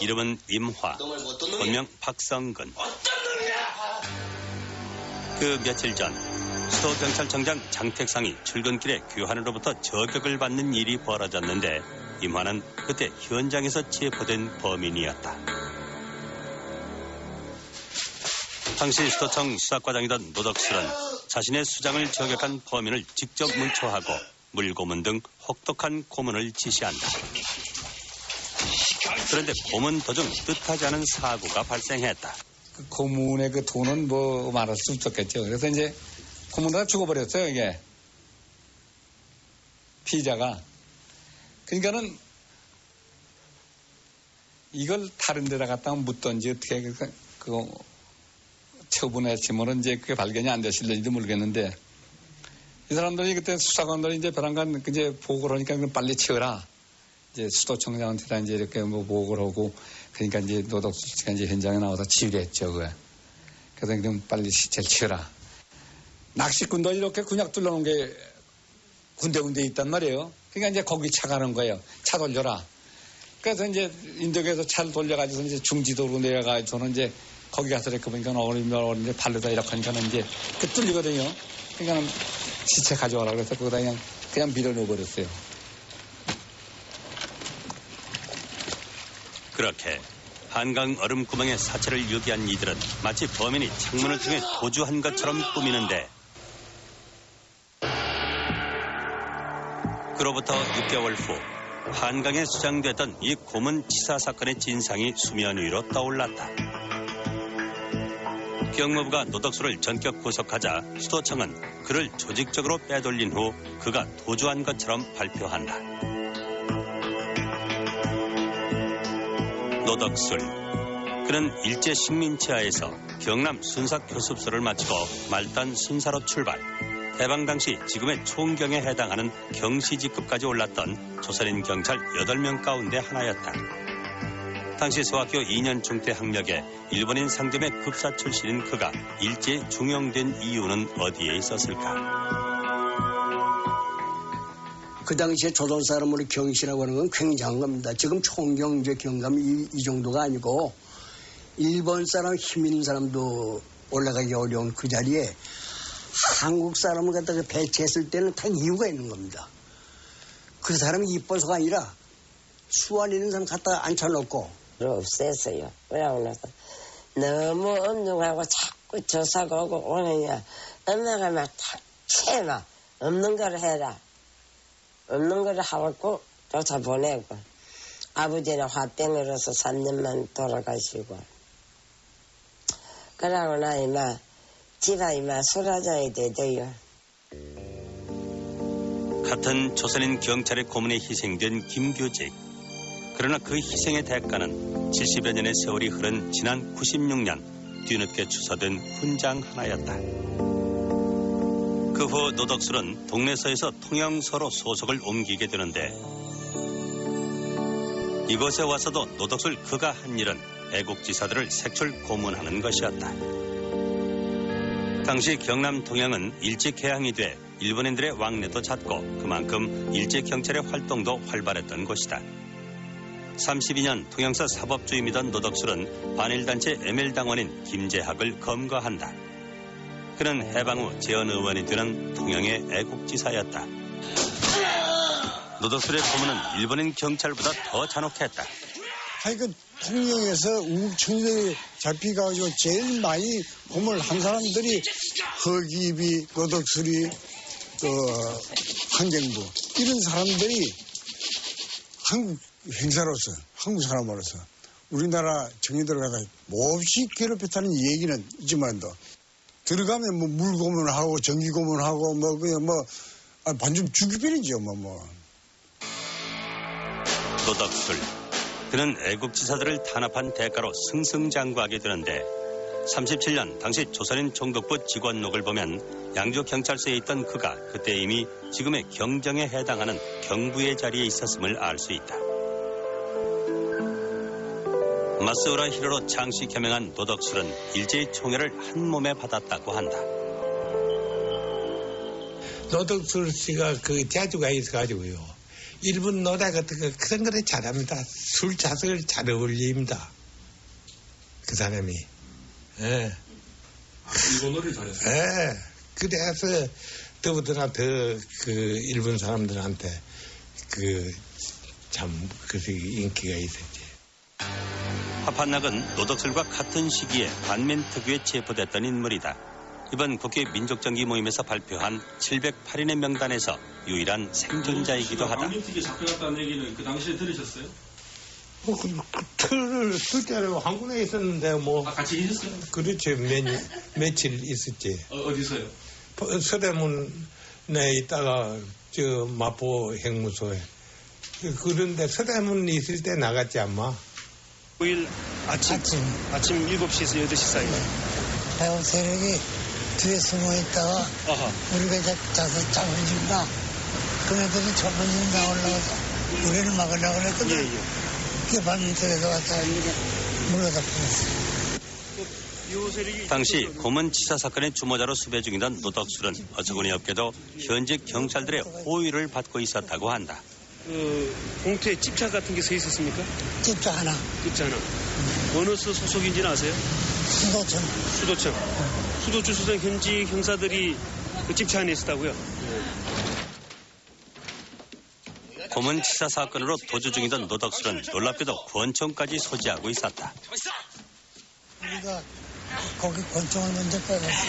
이름은 임화, 본명 박성근. 그 며칠 전 수도경찰청장 장택상이 출근길에 귀환으로부터 저격을 받는 일이 벌어졌는데 임화는 그때 현장에서 체포된 범인이었다. 당시 수도청 수사과장이던 노덕술은 자신의 수장을 저격한 범인을 직접 문초하고 물고문 등 혹독한 고문을 지시한다. 그런데 고문 도중 뜻하지 않은 사고가 발생했다. 그 고문의 그 돈은 말할 수 없었겠죠. 그래서 이제 고문하다 죽어버렸어요, 이게. 피의자가. 그러니까는 이걸 다른 데다 갖다가 묻던지 어떻게 처분했지만은 이제 그게 발견이 안 됐을지도 모르겠는데 이 사람들이 그때 수사관들이 이제 벼랑간 이제 보고를 하니까 빨리 치워라. 이제 수도청장한테 이제 이렇게 뭐 보고를 하고 그러니까 이제 노덕수 씨가 이제 현장에 나와서 치우려 했죠, 그거. 그래서 그냥 빨리 시체를 치워라. 낚시꾼도 이렇게 군약 둘러놓은 게 군데군데 있단 말이에요. 그러니까 이제 거기 차 가는 거예요. 차 돌려라. 그래서 이제 인도에서 차를 돌려가지고 이제 중지도로 내려가지고는 이제 거기 가서 이렇게 보니까 어린이면 이제 발로다 이렇게 하니까는 이제 그 뚫리거든요. 그러니까 시체 가져와라 그래서 거기다 그냥 밀어넣어버렸어요. 그렇게 한강 얼음구멍에 사체를 유기한 이들은 마치 범인이 창문을 통해 도주한 것처럼 꾸미는데 그로부터 6개월 후 한강에 수장됐던 이 고문치사 사건의 진상이 수면 위로 떠올랐다. 경무부가 노덕수를 전격 구속하자 수도청은 그를 조직적으로 빼돌린 후 그가 도주한 것처럼 발표한다. 노덕술. 그는 일제 식민지하에서 경남 순사교습소를 마치고 말단 순사로 출발. 해방 당시 지금의 총경에 해당하는 경시직급까지 올랐던 조선인 경찰 8명 가운데 하나였다. 당시 소학교 2년 중퇴 학력에 일본인 상점의 급사 출신인 그가 일제에 중용된 이유는 어디에 있었을까? 그 당시에 조선 사람으로 경시라고 하는 건 굉장한 겁니다. 지금 총경 이제 경감이 이 정도가 아니고 일본 사람 힘 있는 사람도 올라가기 어려운 그 자리에 한국 사람을 갖다가 배치했을 때는 다 이유가 있는 겁니다. 그 사람이 이뻐서가 아니라 수완 있는 사람 갖다가 앉혀놓고 없앴어요. 그러고 나서 너무 엄중하고 자꾸 조사가 오고 오느냐 엄마가 막 채마 없는 걸 해라. 없는 걸 하고 쫓아 보내고 아버지는 화병으로서 3년만 돌아가시고 그러고 나 이마 집안 이마 수라장이 되대요. 같은 조선인 경찰의 고문에 희생된 김규직. 그러나 그 희생의 대가는 70여 년의 세월이 흐른 지난 96년 뒤늦게 추서된 훈장 하나였다. 그 후 노덕술은 동래서에서 통영서로 소속을 옮기게 되는데 이곳에 와서도 노덕술 그가 한 일은 애국지사들을 색출 고문하는 것이었다. 당시 경남 통영은 일제 개항이 돼 일본인들의 왕래도 잦고 그만큼 일제 경찰의 활동도 활발했던 곳이다. 32년 통영서 사법주임이던 노덕술은 반일단체 ML당원인 김재학을 검거한다. 그는 해방 후 재헌 의원이 되는 통영의 애국지사였다. 노덕술의 고문은 일본인 경찰보다 더 잔혹했다. 하여간 통영에서 우국청들이 잡혀가지고 제일 많이 고문을 한 사람들이 허기비, 노덕술이, 한경부 이런 사람들이 한국 행사로서, 한국 사람으로서 우리나라 정의들을 갖다 몹시 괴롭혔다는 얘기는 있지만도 들어가면 뭐 물고문을 하고 전기고문을 하고 뭐 그냥 반쯤 죽이버리죠 노덕술. 그는 애국지사들을 탄압한 대가로 승승장구하게 되는데 37년 당시 조선인 총독부 직원록을 보면 양주경찰서에 있던 그가 그때 이미 지금의 경정에 해당하는 경부의 자리에 있었음을 알 수 있다. 마스우라 히로로 창시 겸행한 노덕술은 일제의 총애를 한 몸에 받았다고 한다. 노덕술 씨가 그 재주가 있어가지고요. 일본 노래 같은 거 그런 거를 잘합니다. 술 자석을 잘 어울립니다. 그 사람이. 예. 일본 노래를 잘했어요? 예. 그래서 더더나 더 그 일본 사람들한테 참 인기가 있었지. 화판락은 노덕술과 같은 시기에 반민특위에 체포됐던 인물이다. 이번 국회 민족정기 모임에서 발표한 708인의 명단에서 유일한 생존자이기도 하다. 반민특위에 잡혀갔다는 얘기는 그 당시에 들으셨어요? 그때는 한국에 있었는데 같이 계셨어요? 그렇지. 며칠 있었지. 어디서요? 서대문에 있다가 저 마포 행무소에. 그런데 서대문 있을 때 나갔지 아마. 5일 아침 7시에서 8시 사이. 해운 세력이 뒤에 숨어 있다가 우리가 이제 자서 잡아준다. 그네들이 전문인당 올라가서 우리를 막으려고 그랬거든. 그게 반민특에서 와서 물러다 버렸어. 당시 고문치사 사건의 주모자로 수배 중이던 노덕술은 어처구니 없게도 현직 경찰들의 호의를 받고 있었다고 한다. 봉투에 집차 같은 게 서 있었습니까? 집차 하나. 집차 하나. 어느 수 소속인지는 아세요? 수도청. 수도청. 수도주 수성 현직 형사들이 그 집차 안에 있었다고요? 고문치사 사건으로 도주 중이던 노덕술은 놀랍게도 권총까지 소지하고 있었다. 우리가 거기 권총을 먼저 빼갔어.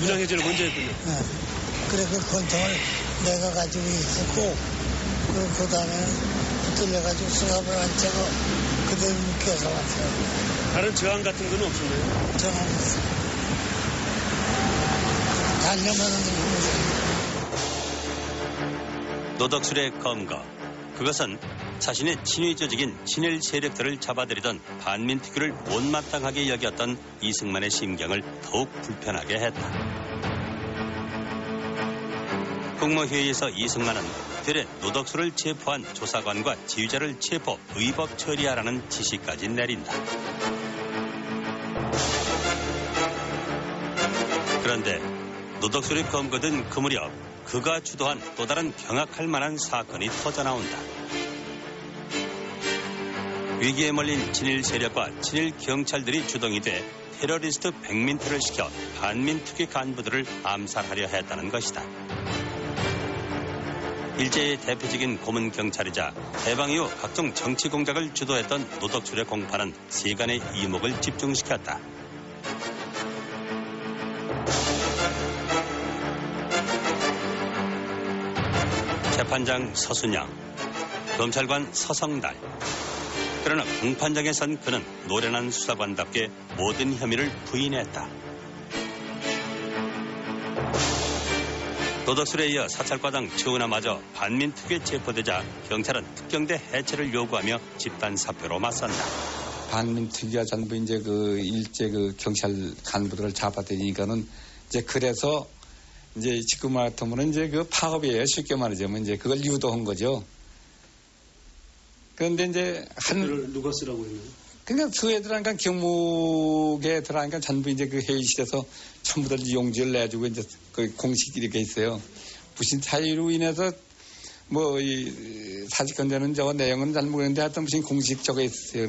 문양해제를 먼저 했군요. 네. 그래 그 권총을 내가 가지고 있었고 그 다음에 붙들려가지고 수갑을 안 차고 그대로 묶여서 왔어요. 다른 저항 같은 건 없었나요? 저항 없어. 달려가는 노덕술의 검거. 그것은 자신의 친위 조직인 친일 세력들을 잡아들이던 반민특위를 못마땅하게 여겼던 이승만의 심경을 더욱 불편하게 했다. 국무회의에서 이승만은 되레 노덕술을 체포한 조사관과 지휘자를 체포, 의법 처리하라는 지시까지 내린다. 그런데 노덕술이 검거된 그 무렵 그가 주도한 또 다른 경악할 만한 사건이 터져나온다. 위기에 몰린 친일 세력과 친일 경찰들이 주동이 돼 테러리스트 백민투를 시켜 반민특위 간부들을 암살하려 했다는 것이다. 일제의 대표적인 고문 경찰이자 해방 이후 각종 정치 공작을 주도했던 노덕술의 공판은 세간의 이목을 집중시켰다. 재판장 서순영, 검찰관 서성달. 그러나 공판장에 선 그는 노련한 수사관답게 모든 혐의를 부인했다. 노덕술에 이어 사찰과장 최은하마저 반민특위에 체포되자 경찰은 특경대 해체를 요구하며 집단 사표로 맞선다. 반민특위가 전부 이제 그 일제 그 경찰 간부들을 잡아들이니까는 이제 그래서 이제 지금 같으면 이제 그 파업이에요. 쉽게 말하자면 이제 그걸 유도한 거죠. 그런데 이제 누가 쓰라고 했나요? 그러니까 그 애들하니까 경무계 애들하니까 전부 이제 그 회의실에서 전부 다 용지를 내주고 이제 그 공식이 이렇게 있어요. 무슨 차이로 인해서 뭐 이 사직권자는 저 내용은 잘 모르겠는데 하여튼 무슨 공식 저거 있어요.